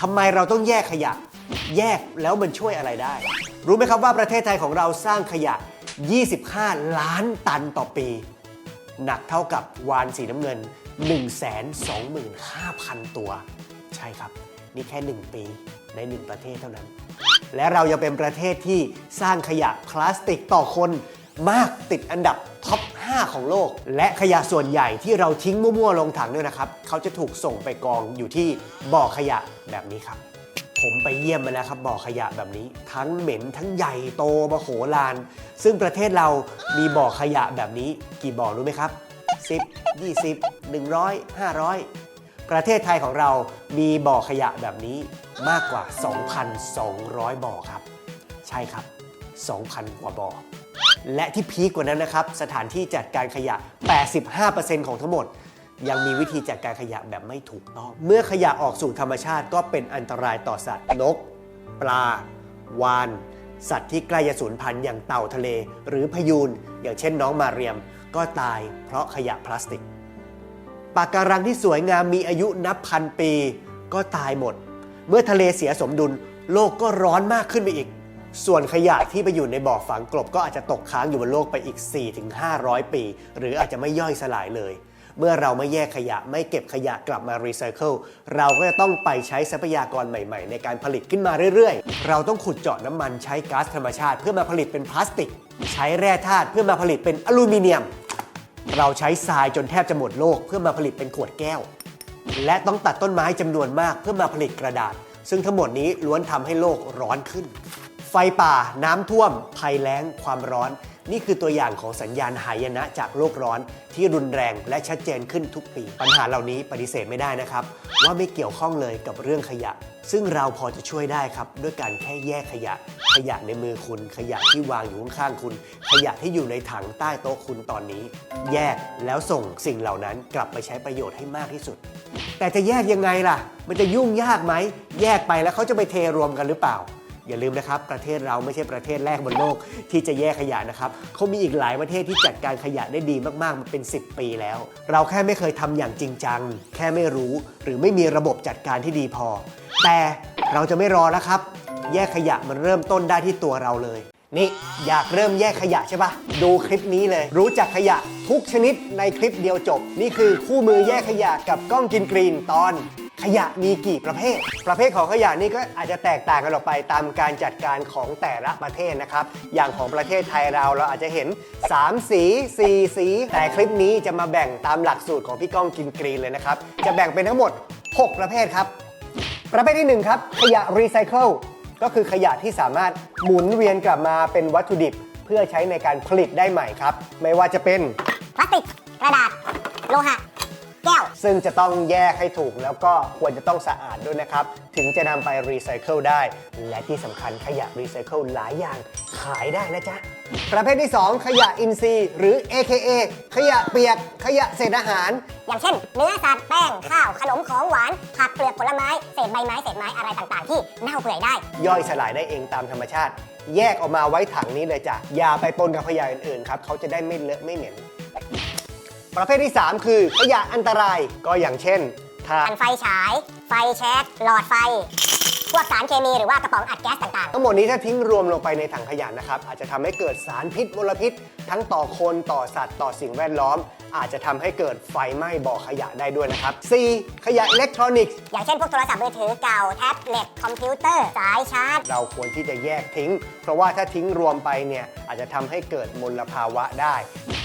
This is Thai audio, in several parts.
ำไมเราต้องแยกขยะแยกแล้วมันช่วยอะไรได้รู้ไหมครับว่าประเทศไทยของเราสร้างขยะ25 ล้านตันต่อปีหนักเท่ากับวาฬสีน้ำเงิน 125,000 ตัวใช่ครับนี่แค่1ปีใน1ประเทศเท่านั้นและเรายังเป็นประเทศที่สร้างขยะพลาสติกต่อคนมากติดอันดับท็อป 5 ของโลกและขยะส่วนใหญ่ที่เราทิ้งมั่วๆลงถังเนี่ยนะครับเขาจะถูกส่งไปกองอยู่ที่บ่อขยะแบบนี้ครับผมไปเยี่ยมมาแล้วครับบ่อขยะแบบนี้ทั้งเหม็นทั้งใหญ่โตมโหฬารซึ่งประเทศเรามีบ่อขยะแบบนี้กี่บ่อรู้ไหมครับ10 20 100 500ประเทศไทยของเรามีบ่อขยะแบบนี้มากกว่า 2,200 บ่อครับใช่ครับ 2,000 กว่าบ่อและที่พีคกว่านั้นนะครับสถานที่จัดการขยะ 85% ของทั้งหมดยังมีวิธีจัดการขยะแบบไม่ถูกต้องเมื่อขยะออกสู่ธรรมชาติก็เป็นอันตรายต่อสัตว์นกปลาวาฬสัตว์ที่ใกล้จะสูญพันธุ์อย่างเต่าทะเลหรือพยูนอย่างเช่นน้องมาเรียมก็ตายเพราะขยะพลาสติกปะการังที่สวยงามมีอายุนับพันปีก็ตายหมดเมื่อทะเลเสียสมดุลโลกก็ร้อนมากขึ้นไปอีกส่วนขยะที่ไปอยู่ในบ่อฝังกลบก็อาจจะตกค้างอยู่บนโลกไปอีก 4-500 ปีหรืออาจจะไม่ย่อยสลายเลยเมื่อเราไม่แยกขยะไม่เก็บขยะกลับมารีไซเคิลเราก็จะต้องไปใช้ทรัพยากรใหม่ๆในการผลิตขึ้นมาเรื่อยๆเราต้องขุดเจาะน้ำมันใช้ก๊าซธรรมชาติเพื่อมาผลิตเป็นพลาสติกใช้แร่ธาตุเพื่อมาผลิตเป็นอลูมิเนียมเราใช้ทรายจนแทบจะหมดโลกเพื่อมาผลิตเป็นขวดแก้วและต้องตัดต้นไม้จำนวนมากเพื่อมาผลิตกระดาษซึ่งทั้งหมดนี้ล้วนทำให้โลกร้อนขึ้นไฟป่าน้ำท่วมภัยแล้งความร้อนนี่คือตัวอย่างของสัญญาณหายนะจากโลกร้อนที่รุนแรงและชัดเจนขึ้นทุกปีปัญหาเหล่านี้ปฏิเสธไม่ได้นะครับว่าไม่เกี่ยวข้องเลยกับเรื่องขยะซึ่งเราพอจะช่วยได้ครับด้วยการแค่แยกขยะในมือคุณขยะที่วางอยู่ข้างๆคุณขยะที่อยู่ในถังใต้โต๊ะคุณตอนนี้แยกแล้วส่งสิ่งเหล่านั้นกลับไปใช้ประโยชน์ให้มากที่สุดแต่จะแยกยังไงล่ะมันจะยุ่งยากไหมแยกไปแล้วเขาจะไปเทรวมกันหรือเปล่าอย่าลืมนะครับประเทศเราไม่ใช่ประเทศแรกบนโลกที่จะแยกขยะนะครับเขามีอีกหลายประเทศที่จัดการขยะได้ดีมากๆมาเป็น10 ปีแล้วเราแค่ไม่เคยทำอย่างจริงจังแค่ไม่รู้หรือไม่มีระบบจัดการที่ดีพอแต่เราจะไม่รอแล้วครับแยกขยะมันเริ่มต้นได้ที่ตัวเราเลยนี่อยากเริ่มแยกขยะใช่ปะดูคลิปนี้เลยรู้จักขยะทุกชนิดในคลิปเดียวจบนี่คือคู่มือแยกขยะกับกล้องกินกรีนตอนขยะมีกี่ประเภทของขยะนี่ก็อาจจะแตกต่างกันออกไปตามการจัดการของแต่ละประเทศนะครับอย่างของประเทศไทยเราอาจจะเห็น3สี4สีแต่คลิปนี้จะมาแบ่งตามหลักสูตรของพี่ก้องกินกรีนเลยนะครับจะแบ่งเป็นทั้งหมด6ประเภทครับประเภทที่1ครับขยะรีไซเคิลก็คือขยะที่สามารถหมุนเวียนกลับมาเป็นวัตถุดิบเพื่อใช้ในการผลิตได้ใหม่ครับไม่ว่าจะเป็นพลาสติกกระดาษโลหะแก้วซึ่งจะต้องแยกให้ถูกแล้วก็ควรจะต้องสะอาดด้วยนะครับถึงจะนำไปรีไซเคิลได้และที่สำคัญขยะรีไซเคิลหลายอย่างขายได้นะจ๊ะประเภทที่2ขยะอินทรีย์หรือ AKA ขยะเปียกขยะเศษอาหารอย่างเช่นเนื้อสัตว์แป้งข้าวขนมของหวานผักเปลือกผลไม้เศษใบไม้เศษไม้อะไรต่างๆที่เน่าเปื่อยได้ย่อยสลายได้เองตามธรรมชาติแยกออกมาไว้ถังนี้เลยจ้ะอย่าไปปนกับขยะอื่นๆครับเขาจะได้ไม่เลอะไม่เหม็นประเภทที่3คือขยะอันตรายก็อย่างเช่นถ่านไฟฉายไฟแช็กหลอดไฟพวกสารเคมีหรือว่ากระป๋องอัดแก๊สต่างๆทั้งหมดนี้ถ้าทิ้งรวมลงไปในถังขยะนะครับอาจจะทำให้เกิดสารพิษมลพิษทั้งต่อคนต่อสัตว์ต่อสิ่งแวดล้อมอาจจะทำให้เกิดไฟไหม้บ่อขยะได้ด้วยนะครับ 4. ขยะอิเล็กทรอนิกส์อย่างเช่นพวกโทรศัพท์มือถือเก่าแท็บเล็ตคอมพิวเตอร์สายชาร์จเราควรที่จะแยกทิ้งเพราะว่าถ้าทิ้งรวมไปเนี่ยอาจจะทำให้เกิดมลภาวะได้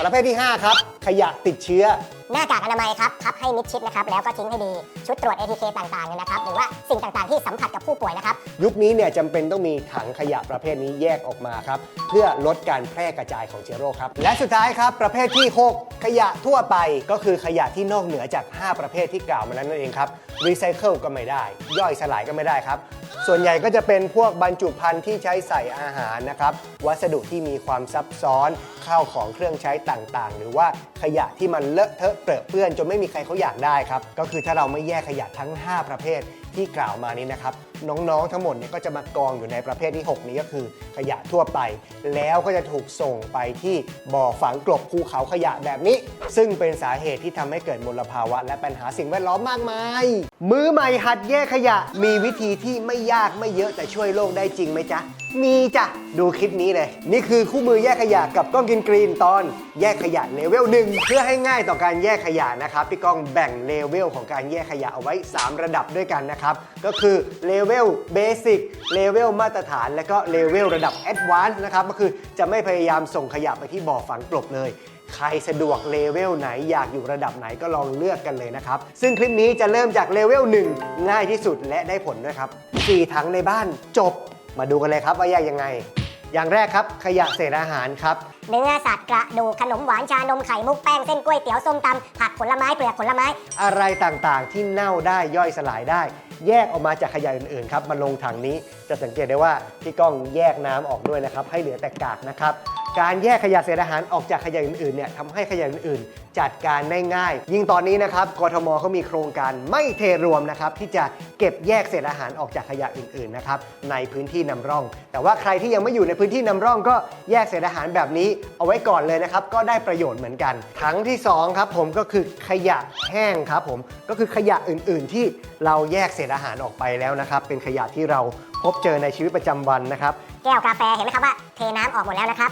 ประเภทที่5ครับขยะติดเชื้อหน้ากากอนามัยครับพับให้มิดชิดนะครับแล้วก็ทิ้งให้ดีชุดตรวจ ATK ต่างๆเนี่ยนะครับหรือว่าสิ่งต่างๆที่สัมผัสกับผู้ป่วยนะครับยุคนี้เนี่ยจำเป็นต้องมีถังขยะประเภทนี้แยกออกมาครับเพื่อลดการแพร่กระจายของเชื้อโรคครับและสุดท้ายครับประเภทที่6ขยะทั่วไปก็คือขยะที่นอกเหนือจาก5ประเภทที่กล่าวมาแล้วนั่นเองครับรีไซเคิลก็ไม่ได้ย่อยสลายก็ไม่ได้ครับส่วนใหญ่ก็จะเป็นพวกบรรจุภัณฑ์ที่ใช้ใส่อาหารนะครับวัสดุที่มีความซับซ้อนข้าวของเครื่องใช้ต่างๆหรือว่าขยะที่มันเลอะเทอะเปรอะเปื้อนจนไม่มีใครเขาอยากได้ครับก็คือถ้าเราไม่แยกขยะทั้ง5ประเภท ที่กล่าวมานี้นะครับน้องๆทั้งหมดเนี่ยก็จะมากองอยู่ในประเภทที่ 6 นี้ก็คือขยะทั่วไปแล้วก็จะถูกส่งไปที่บ่อฝังกลบภูเขาขยะแบบนี้ซึ่งเป็นสาเหตุที่ทำให้เกิดมลภาวะและปัญหาสิ่งแวดล้อมมากมายมือใหม่หัดแยกขยะมีวิธีที่ไม่ยากไม่เยอะแต่ช่วยโลกได้จริงไหมจ๊ะมีจ้ะดูคลิปนี้เลยนี่คือคู่มือแยกขยะกับก้องกินกรีนตอนแยกขยะเลเวล 1เพื่อให้ง่ายต่อการแยกขยะนะครับพี่ก้องแบ่งเลเวลของการแยกขยะเอาไว้3ระดับด้วยกันนะครับก็คือเลเวลเบสิกเลเวลมาตรฐานและก็เลเวลระดับแอดวานซ์นะครับก็คือจะไม่พยายามส่งขยะไปที่บ่อฝังกลบเลยใครสะดวกเลเวลไหนอยากอยู่ระดับไหนก็ลองเลือกกันเลยนะครับซึ่งคลิปนี้จะเริ่มจากเลเวล 1ง่ายที่สุดและได้ผลด้วยครับ4ถังในบ้านจบมาดูกันเลยครับว่าแยกยังไงอย่างแรกครับขยะเศษอาหารครับเนื้อสัตว์กระดูกขนมหวานชานมไข่มุกแป้งเส้นกล้วยเตี๋ยวส้มตำผักผลไม้เปลือกผลไม้อะไรต่างๆที่เน่าได้ย่อยสลายได้แยกออกมาจากขยะอื่นๆครับมาลงถังนี้จะสังเกตได้ว่าพี่ก้องแยกน้ำออกด้วยนะครับให้เหลือแต่กากนะครับการแยกขยะเศษอาหารออกจากขยะอื่นๆเนี่ยทำให้ขยะอื่นๆจัดการได้ง่ายยิ่งตอนนี้นะครับกทมเขามีโครงการไม่เทรวมนะครับที่จะเก็บแยกเศษอาหารออกจากขยะอื่นๆนะครับในพื้นที่นำร่องแต่ว่าใครที่ยังไม่อยู่ในพื้นที่นำร่องก็แยกเศษอาหารแบบนี้เอาไว้ก่อนเลยนะครับก็ได้ประโยชน์เหมือนกันถังที่2ครับผมก็คือขยะแห้งครับผมก็คือขยะอื่นๆที่เราแยกเศษอาหารออกไปแล้วนะครับเป็นขยะที่เราพบเจอในชีวิตประจำวันนะครับแก้วกาแฟเห็นไหมครับว่าเทน้ำออกหมดแล้วนะครับ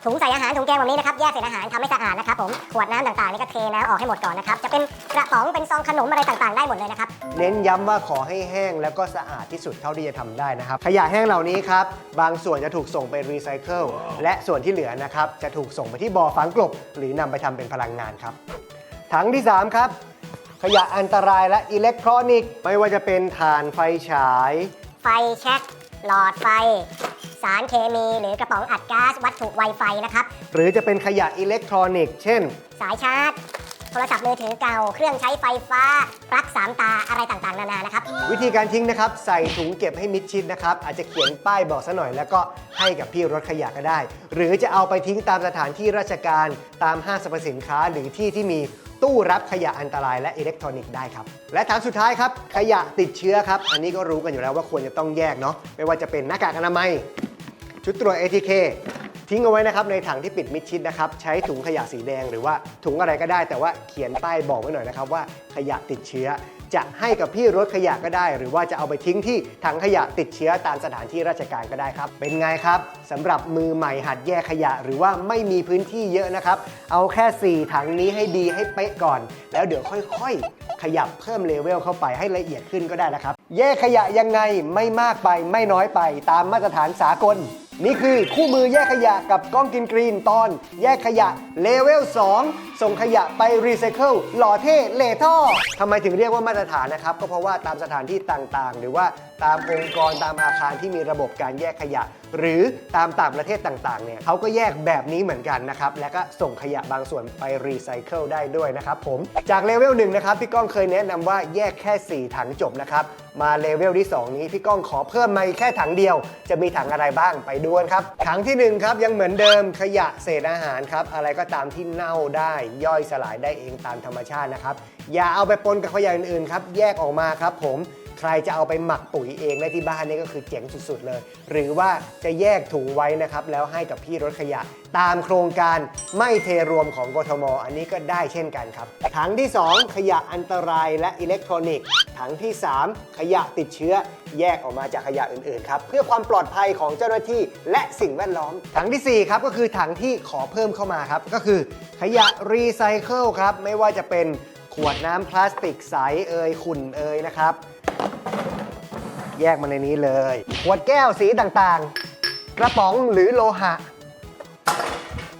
ถุงใส่อาหารถุงแกงแบบนี้นะครับแยกเศษอาหารทำให้สะอาดนะครับผมขวดน้ำต่างๆนี่ก็เทน้ำออกให้หมดก่อนนะครับจะเป็นกระป๋องเป็นซองขนมอะไรต่างๆได้หมดเลยนะครับเน้นย้ำว่าขอให้แห้งแล้วก็สะอาดที่สุดเท่าที่จะทำได้นะครับขยะแห้งเหล่านี้ครับบางส่วนจะถูกส่งไปรีไซเคิลและส่วนที่เหลือนะครับจะถูกส่งไปที่บ่อฝังกลบหรือนำไปทำเป็นพลังงานครับถังที่3ครับขยะอันตรายและอิเล็กทรอนิกส์ไม่ว่าจะเป็นถ่านไฟฉายไฟแช็กหลอดไฟสารเคมีหรือกระป๋องอัดก๊าซวัตถุไวไฟนะครับหรือจะเป็นขยะอิเล็กทรอนิกส์เช่นสายชาร์จโทรศัพท์มือถือเก่าเครื่องใช้ไฟฟ้าปลั๊ก3ตาอะไรต่างๆนานานะครับวิธีการทิ้งนะครับใส่ถุงเก็บให้มิดชิดนะครับอาจจะเขียนป้ายบอกซะหน่อยแล้วก็ให้กับพี่รถขยะก็ได้หรือจะเอาไปทิ้งตามสถานที่ราชการตามห้างสรรพสินค้าหรือที่ที่มีตู้รับขยะอันตรายและอิเล็กทรอนิกส์ได้ครับและถังสุดท้ายครับขยะติดเชื้อครับอันนี้ก็รู้กันอยู่แล้วว่าควรจะต้องแยกเนาะไม่ว่าจะเป็นหน้ากากอนามัยชุดตรวจ ATK ทิ้งเอาไว้นะครับในถังที่ปิดมิดชิดนะครับใช้ถุงขยะสีแดงหรือว่าถุงอะไรก็ได้แต่ว่าเขียนป้ายบอกไว้หน่อยนะครับว่าขยะติดเชื้อจะให้กับพี่รถขยะก็ได้หรือว่าจะเอาไปทิ้งที่ถังขยะติดเชื้อตามสถานที่ราชการก็ได้ครับเป็นไงครับสำหรับมือใหม่หัดแยกขยะหรือว่าไม่มีพื้นที่เยอะนะครับเอาแค่4ถังนี้ให้ดีให้เป๊ะก่อนแล้วเดี๋ยวค่อยๆขยับเพิ่มเลเวลเข้าไปให้ละเอียดขึ้นก็ได้นะครับแยกขยะยังไงไม่มากไปไม่น้อยไปตามมาตรฐานสากลนี่คือคู่มือแยกขยะกับก้องกินกรีนตอนแยกขยะเลเวล 2ส่งขยะไปรีไซเคิลหล่อเท่เล่ท่อทำไมถึงเรียกว่ามาตรฐานนะครับก็เพราะว่าตามสถานที่ต่างๆหรือว่าตามองค์กรตามอาคารที่มีระบบการแยกขยะหรือตามต่างประเทศต่างๆเนี่ยเขาก็แยกแบบนี้เหมือนกันนะครับแล้วก็ส่งขยะบางส่วนไปรีไซเคิลได้ด้วยนะครับผมจากเลเวล 1นะครับพี่ก้องเคยแนะนำว่าแยกแค่4ถังจบนะครับมาเลเวลที่2นี้พี่ก้องขอเพิ่มมาแค่ถังเดียวจะมีถังอะไรบ้างไปดูกันครับถังที่1ครับยังเหมือนเดิมขยะเศษอาหารครับอะไรก็ตามที่เน่าได้ย่อยสลายได้เองตามธรรมชาตินะครับอย่าเอาไปปนกับขยะอื่นๆครับแยกออกมาครับผมใครจะเอาไปหมักปุ๋ยเองได้ที่บ้านนี่ก็คือเจ๋งสุดๆเลยหรือว่าจะแยกถุงไว้นะครับแล้วให้กับพี่รถขยะตามโครงการไม่เทรวมของกทมอันนี้ก็ได้เช่นกันครับถังที่2ขยะอันตรายและอิเล็กทรอนิกส์ถังที่3ขยะติดเชื้อแยกออกมาจากขยะอื่นๆครับเพื่อความปลอดภัยของเจ้าหน้าที่และสิ่งแวดล้อมถังที่4ครับก็คือถังที่ขอเพิ่มเข้ามาครับก็คือขยะรีไซเคิลครับไม่ว่าจะเป็นขวดน้ำพลาสติกใสขุ่นนะครับแยกมาในนี้เลยขวดแก้วสีต่างๆกระป๋องหรือโลหะ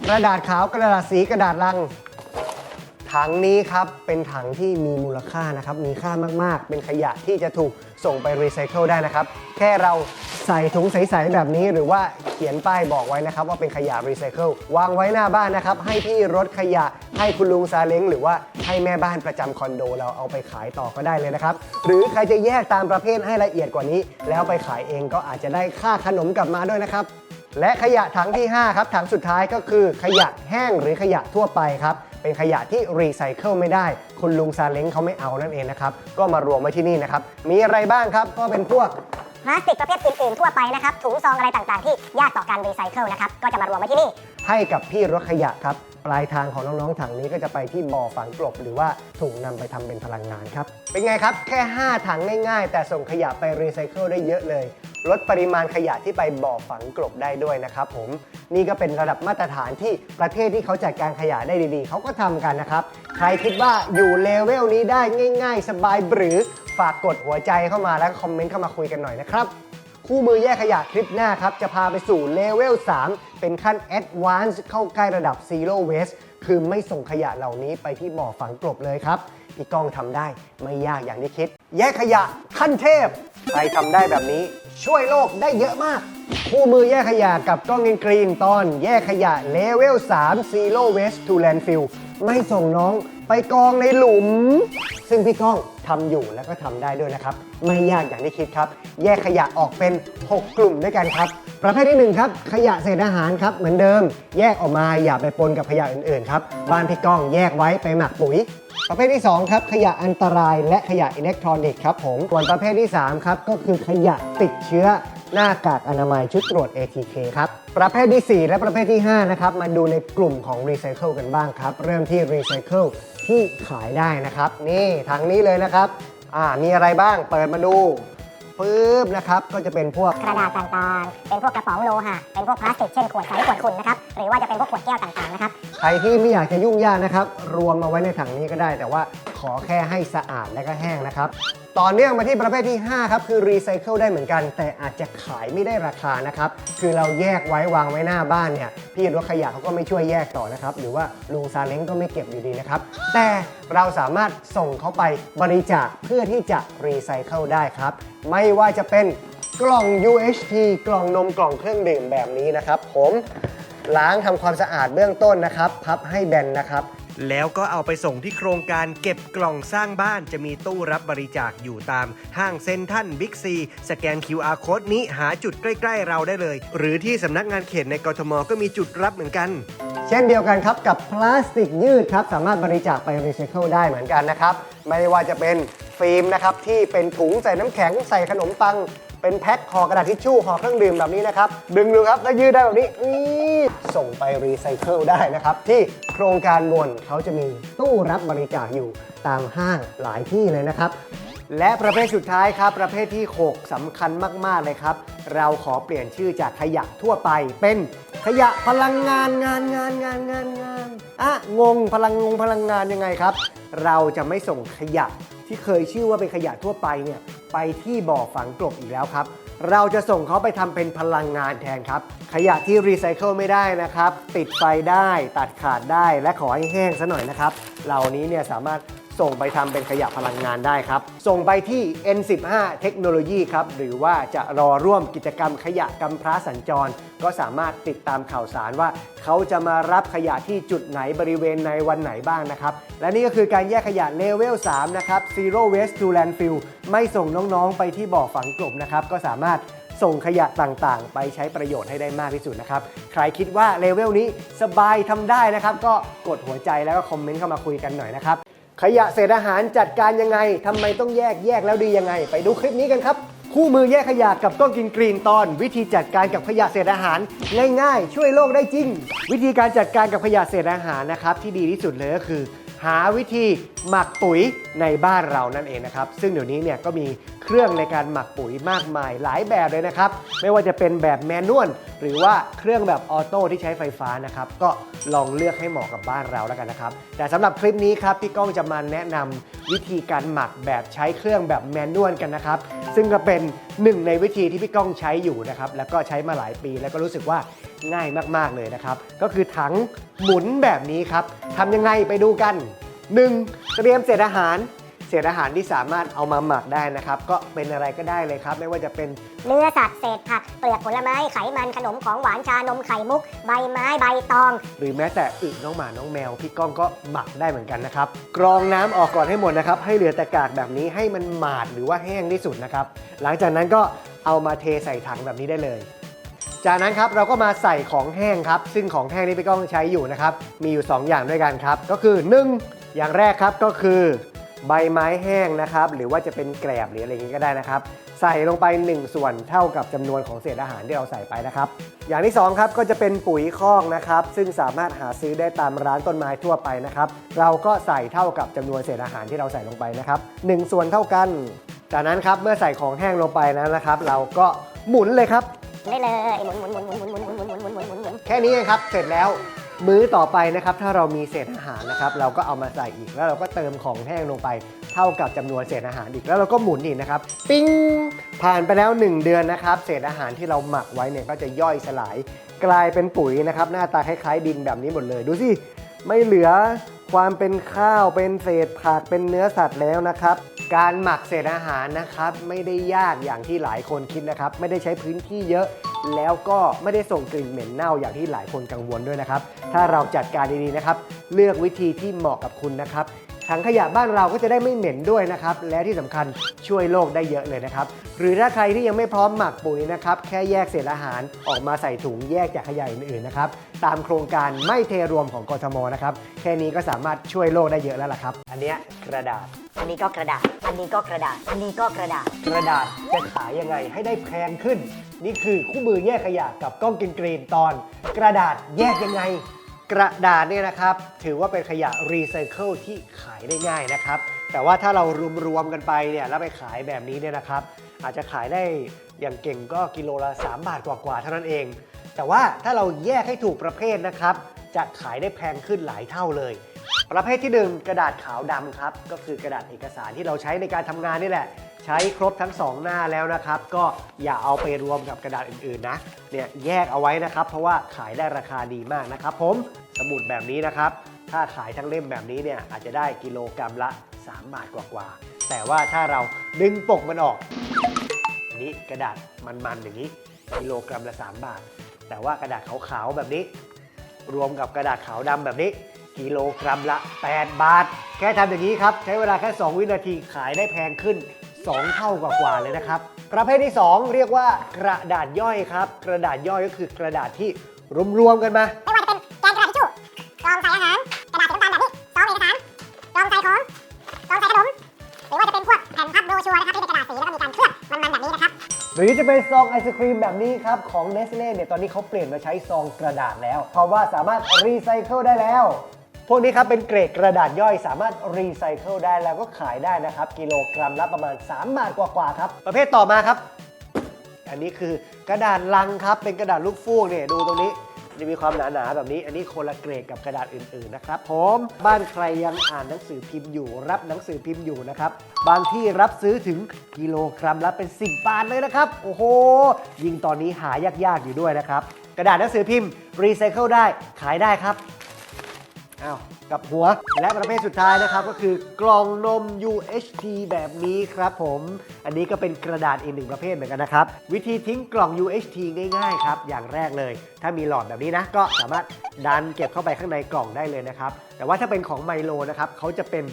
กระดาษขาวกระดาษสีกระดาษลังถังนี้ครับเป็นถังที่มีมูลค่านะครับมีค่ามากๆเป็นขยะที่จะถูกส่งไปรีไซเคิลได้นะครับแค่เราใส่ถุงใสๆแบบนี้หรือว่าเขียนป้ายบอกไว้นะครับว่าเป็นขยะรีไซเคิลวางไว้หน้าบ้านนะครับให้พี่รถขยะให้คุณลุงซาเล้งหรือว่าให้แม่บ้านประจำคอนโดเราเอาไปขายต่อก็ได้เลยนะครับหรือใครจะแยกตามประเภทให้ละเอียดกว่านี้แล้วไปขายเองก็อาจจะได้ค่าขนมกลับมาด้วยนะครับและขยะถังที่5ครับถังสุดท้ายก็คือขยะแห้งหรือขยะทั่วไปครับ เป็นขยะที่รีไซเคิลไม่ได้คุณลุงซาเล้งเขาไม่เอานั่นเองนะครับก็มารวมไว้ที่นี่นะครับมีอะไรบ้างครับก็เป็นพวกพลาสติกประเภทอื่นๆทั่วไปนะครับถุงซองอะไรต่างๆที่ยากต่อการรีไซเคิลนะครับก็จะมารวมไว้ที่นี่ให้กับพี่รถขยะครับปลายทางของน้องๆถังนี้ก็จะไปที่บ่อฝังกลบหรือว่าถูกนำไปทำเป็นพลังงานครับเป็นไงครับแค่5ถังง่ายๆแต่ส่งขยะไปรีไซเคิลได้เยอะเลยลดปริมาณขยะที่ไปบ่อฝังกลบได้ด้วยนะครับผมนี่ก็เป็นระดับมาตรฐานที่ประเทศที่เขาจัดการขยะได้ดีๆเขาก็ทำกันนะครับใครคิดว่าอยู่เลเวลนี้ได้ง่ายๆสบายหรือฝากกดหัวใจเข้ามาแล้วคอมเมนต์เข้ามาคุยกันหน่อยนะครับคู่มือแยกขยะคลิปหน้าครับจะพาไปสู่เลเวล3เป็นขั้น Advanced เข้าใกล้ระดับ Zero Waste คือไม่ส่งขยะเหล่านี้ไปที่บ่อฝังกลบเลยครับพี่ก้องทำได้ไม่ยากอย่างที่คิดแยกขยะขั้นเทพใครทำได้แบบนี้ช่วยโลกได้เยอะมากคู่มือแยกขยะกับก้องกรีนตอนแยกขยะเลเวล3 Zero Waste to Landfill ไม่ส่งน้องไปกองในหลุมซึ่งพี่ก้องทำอยู่แล้วก็ทำได้ด้วยนะครับไม่ยากอย่างที่คิดครับแยกขยะออกเป็น6กลุ่มด้วยกันครับประเภทที่1ครับขยะเศษอาหารครับเหมือนเดิมแยกออกมาอย่าไปปนกับขยะอื่นๆครับบ้านพี่ก้องแยกไว้ไปหมักปุ๋ยประเภทที่2ครับขยะอันตรายและขยะอิเล็กทรอนิกส์ครับผมส่วนประเภทที่3ครับก็คือขยะติดเชื้อหน้ากากอนามัยชุดตรวจ ATK ครับประเภทที่4และประเภทที่5นะครับมาดูในกลุ่มของรีไซเคิลกันบ้างครับเริ่มที่รีไซเคิลที่ขายได้นะครับนี่ถังนี้เลยนะครับมีอะไรบ้างเปิดมาดูปึ๊บนะครับก็จะเป็นพวกกระดาษต่างๆเป็นพวกกระป๋องโลหะเป็นพวกพลาสติกเช่นขวดใสขวดขุ่นนะครับหรือว่าจะเป็นพวกขวดแก้วต่างๆนะครับใครที่ไม่อยากจะยุ่งยากนะครับรวมมาไว้ในถังนี้ก็ได้แต่ว่าขอแค่ให้สะอาดและก็แห้งนะครับต่อเนื่องมาที่ประเภทที่5ครับคือรีไซเคิลได้เหมือนกันแต่อาจจะขายไม่ได้ราคานะครับคือเราแยกไว้วางไว้หน้าบ้านเนี่ยพี่รถขยะเขาก็ไม่ช่วยแยกต่อนะครับหรือว่าลุงซาเล้งก็ไม่เก็บอยู่ดีนะครับแต่เราสามารถส่งเขาไปบริจาคเพื่อที่จะรีไซเคิลได้ครับไม่ว่าจะเป็นกล่อง UHT กล่องนมกล่องเครื่องดื่มแบบนี้นะครับผมล้างทำความสะอาดเบื้องต้นนะครับพับให้แบนนะครับแล้วก็เอาไปส่งที่โครงการเก็บกล่องสร้างบ้านจะมีตู้รับบริจาคอยู่ตามห้างเซ็นทรัลบิ๊กซีสแกน QR Code นี้หาจุดใกล้ๆเราได้เลยหรือที่สำนักงานเขตในกทมก็มีจุดรับเหมือนกันเช่นเดียวกันครับกับพลาสติกยืดครับสามารถบริจาคไปรีไซเคิลได้เหมือนกันนะครับไม่ว่าจะเป็นฟิล์มนะครับที่เป็นถุงใส่น้ำแข็งใส่ขนมปังเป็นแพ็คห่อกระดาษทิชชู่ห่อเครื่องดื่มแบบนี้นะครับดึงดูครับแล้วยืดได้แบบนี้ส่งไปรีไซเคิลได้นะครับที่โครงการมวลเขาจะมีตู้รับบริจาคอยู่ตามห้างหลายที่เลยนะครับและประเภทสุดท้ายครับประเภทที่6สำคัญมากๆเลยครับเราขอเปลี่ยนชื่อจากขยะทั่วไปเป็นขยะพลังงานงานงงพลังงานยังไงครับเราจะไม่ส่งขยะที่เคยชื่อว่าเป็นขยะทั่วไปเนี่ยไปที่บ่อฝังกลบอีกแล้วครับเราจะส่งเขาไปทำเป็นพลังงานแทนครับขยะที่รีไซเคิลไม่ได้นะครับติดไฟได้ตัดขาดได้และขอให้แห้งซะหน่อยนะครับเหล่านี้เนี่ยสามารถส่งไปทำเป็นขยะพลังงานได้ครับส่งไปที่ N15 เทคโนโลยีครับหรือว่าจะรอร่วมกิจกรรมขยะกำพร้าสัญจรก็สามารถติดตามข่าวสารว่าเขาจะมารับขยะที่จุดไหนบริเวณในวันไหนบ้างนะครับและนี่ก็คือการแยกขยะเลเวล3นะครับ Zero Waste to Landfill ไม่ส่งน้องๆไปที่บ่อฝังกลบนะครับก็สามารถส่งขยะต่างๆไปใช้ประโยชน์ให้ได้มากที่สุดนะครับใครคิดว่าเลเวลนี้สบายทำได้นะครับก็กดหัวใจแล้วก็คอมเมนต์เข้ามาคุยกันหน่อยนะครับขยะเศษอาหารจัดการยังไงทำไมต้องแยกแล้วดียังไงไปดูคลิปนี้กันครับคู่มือแยกขยะกับก้องกินกรีนตอนวิธีจัดการกับขยะเศษอาหารง่ายๆช่วยโลกได้จริงวิธีการจัดการกับขยะเศษอาหารนะครับที่ดีที่สุดเลยก็คือหาวิธีหมักปุ๋ยในบ้านเรานั่นเองนะครับซึ่งเดี๋ยวนี้เนี่ยก็มีเครื่องในการหมักปุ๋ยมากมายหลายแบบเลยนะครับไม่ว่าจะเป็นแบบแมนนวลหรือว่าเครื่องแบบออโต้ที่ใช้ไฟฟ้านะครับก็ลองเลือกให้เหมาะกับบ้านเราแล้วกันนะครับแต่สำหรับคลิปนี้ครับพี่ก้องจะมาแนะนำวิธีการหมักแบบใช้เครื่องแบบแมนนวลกันนะครับซึ่งก็เป็นหนึ่งในวิธีที่พี่ก้องใช้อยู่นะครับแล้วก็ใช้มาหลายปีแล้วก็รู้สึกว่าง่ายมากๆเลยนะครับก็คือถังหมุนแบบนี้ครับทำยังไงไปดูกัน 1. เตรียมเศษอาหารที่สามารถเอามาหมักได้นะครับก็เป็นอะไรก็ได้เลยครับไม่ว่าจะเป็นเนื้อสัตว์เศษผักเปลือกผลไม้ไขมันขนมของหวานชานมไข่มุกใบไม้ใบตองหรือแม้แต่อึน้องหมาน้องแมวพี่ก้องก็หมักได้เหมือนกันนะครับกรองน้ำออกก่อนให้หมดนะครับให้เหลือแต่กากแบบนี้ให้มันหมาดหรือว่าแห้งที่สุดนะครับหลังจากนั้นก็เอามาเทใส่ถังแบบนี้ได้เลย จากนั้นครับเราก็มาใส่ของแห้งครับซึ่งของแห้งที่พี่ก้องใช้อยู่นะครับมีอยู่ 2 อย่างด้วยกันครับก็คือ 1 อย่างแรกครับก็คือใบไม้แห้งนะครับหรือว่าจะเป็นแกลบหรืออะไรอย่างนี้ก็ได้นะครับใส่ลงไป1 ส่วนเท่ากับจำนวนของเศษอาหารที่เราใส่ไปนะครับอย่างที่2ครับก็จะเป็นปุ๋ยคอกนะครับซึ่งสามารถหาซื้อได้ตามร้านต้นไม้ทั่วไปนะครับเราก็ใส่เท่ากับจำนวนเศษอาหารที่เราใส่ลงไปนะครับ1 ส่วนเท่ากันจากนั้นครับเมื่อใส่ของแห้งลงไปนะครับเราก็หมุนเลยครับได้เลยหมุนแค่นี้เองครับเสร็จแล้วมื้อต่อไปนะครับถ้าเรามีเศษอาหารนะครับเราก็เอามาใส่อีกแล้วเราก็เติมของแห้งลงไปเท่ากับจำนวนเศษอาหารอีกแล้วเราก็หมุนอีกนะครับปิ้งผ่านไปแล้ว1 เดือนนะครับเศษอาหารที่เราหมักไว้เนี่ยก็จะย่อยสลายกลายเป็นปุ๋ยนะครับหน้าตาคล้ายๆดินแบบนี้หมดเลยดูสิไม่เหลือความเป็นข้าวเป็นเศษผักเป็นเนื้อสัตว์แล้วนะครับการหมักเศษอาหารนะครับไม่ได้ยากอย่างที่หลายคนคิดนะครับไม่ได้ใช้พื้นที่เยอะแล้วก็ไม่ได้ส่งกลิ่นเหม็นเน่าอย่างที่หลายคนกังวลด้วยนะครับถ้าเราจัดการดีๆนะครับเลือกวิธีที่เหมาะกับคุณนะครับถังขยะบ้านเราก็จะได้ไม่เหม็นด้วยนะครับและที่สำคัญช่วยโลกได้เยอะเลยนะครับหรือถ้าใครที่ยังไม่พร้อมหมักปุ๋ยนะครับแค่แยกเศษอาหารออกมาใส่ถุงแยกจากขยะอื่นๆนะครับตามโครงการไม่เทรวมของกทมนะครับแค่นี้ก็สามารถช่วยโลกได้เยอะแล้วล่ะครับอันเนี้ยกระดาษ อันนี้ก็กระดาษอันนี้ก็กระดาษอันนี้ก็กระดาษกระดาษจะขายยังไงให้ได้แพงขึ้นนี่คือคู่มือแยกขยะกับก้องกินกรีนตอนกระดาษแยกยังไงกระดาษเนี่ยนะครับถือว่าเป็นขยะรีไซเคิลที่ขายได้ง่ายนะครับแต่ว่าถ้าเรารวมๆกันไปเนี่ยแล้วไปขายแบบนี้เนี่ยนะครับอาจจะขายได้อย่างเก่งก็กิโลละ3 บาทกว่าๆเท่านั้นเองแต่ว่าถ้าเราแยกให้ถูกประเภทนะครับจะขายได้แพงขึ้นหลายเท่าเลยประเภทที่ 1 กระดาษขาวดำครับก็คือกระดาษเอกสารที่เราใช้ในการทำงานนี่แหละใช้ครบทั้ง2 หน้าแล้วนะครับก็อย่าเอาไปรวมกับกระดาษอื่นๆนะเนี่ยแยกเอาไว้นะครับเพราะว่าขายได้ราคาดีมากนะครับผมสมุดแบบนี้นะครับถ้าขายทั้งเล่มแบบนี้เนี่ยอาจจะได้กิโลกรัมละ3 บาทกว่าๆแต่ว่าถ้าเราดึงปกมันออกอันนี้กระดาษมันๆอย่างนี้กิโลกรัมละ3 บาทแต่ว่ากระดาษขาวๆแบบนี้รวมกับกระดาษขาวดำแบบนี้กิโลกรัมละ8 บาทแค่ทำอย่างนี้ครับใช้เวลาแค่2 วินาทีขายได้แพงขึ้น2 เท่ากว่าๆเลยนะครับประเภทที่ 2 เรียกว่ากระดาษย่อยครับกระดาษย่อยก็คือกระดาษที่รวมๆกันมาไม่ว่าจะเป็นแกนกระดาษทิชชู่กล่องใส่อาหารกระดาษสีน้ำตาลแบบนี้ซองเอกสารกล่องใส่ของกล่องใส่ขนมหรือว่าจะเป็นพวกแผ่นพับโบรชัวร์นะครับที่เป็นกระดาษสีแล้วก็มีการเคลือบมันๆแบบนี้นะครับหรือจะเป็นซองไอศครีมแบบนี้ครับของ Nestle เนี่ยตอนนี้เขาเปลี่ยนมาใช้ซองกระดาษแล้วเพราะว่าสามารถรีไซเคิลได้แล้วพวกนี้ครับเป็นเกรดกระดาษย่อยสามารถรีไซเคิลได้แล้วก็ขายได้นะครับกิโลกรัมละประมาณ3 บาทกว่าๆครับประเภทต่อมาครับอันนี้คือกระดาษลังครับเป็นกระดาษลูกฟูกเนี่ยดูตรงนี้จะมีความหนาๆแบบนี้อันนี้คนละเกรดกับกระดาษอื่นๆนะครับผมบ้านใครยังอ่านหนังสือพิมพ์อยู่รับหนังสือพิมพ์อยู่นะครับบางที่รับซื้อถึงกิโลกรัมละเป็น10 บาทเลยนะครับโอ้โหยิ่งตอนนี้หายากๆอยู่ด้วยนะครับกระดาษหนังสือพิมพ์รีไซเคิลได้ขายได้ครับอ้าวกับหัวและประเภทสุดท้ายนะครับก็คือกล่องนม UHT แบบนี้ครับผมอันนี้ก็เป็นกระดาษอีก1 ประเภทเหมือนกันนะครับวิธีทิ้งกล่อง UHT ง่ายๆครับอย่างแรกเลยถ้ามีหลอดแบบนี้นะก็สามารถดันเก็บเข้าไปข้างในกล่องได้เลยนะครับแต่ว่าถ้าเป็นของไมโลนะครับเขาจะเป็น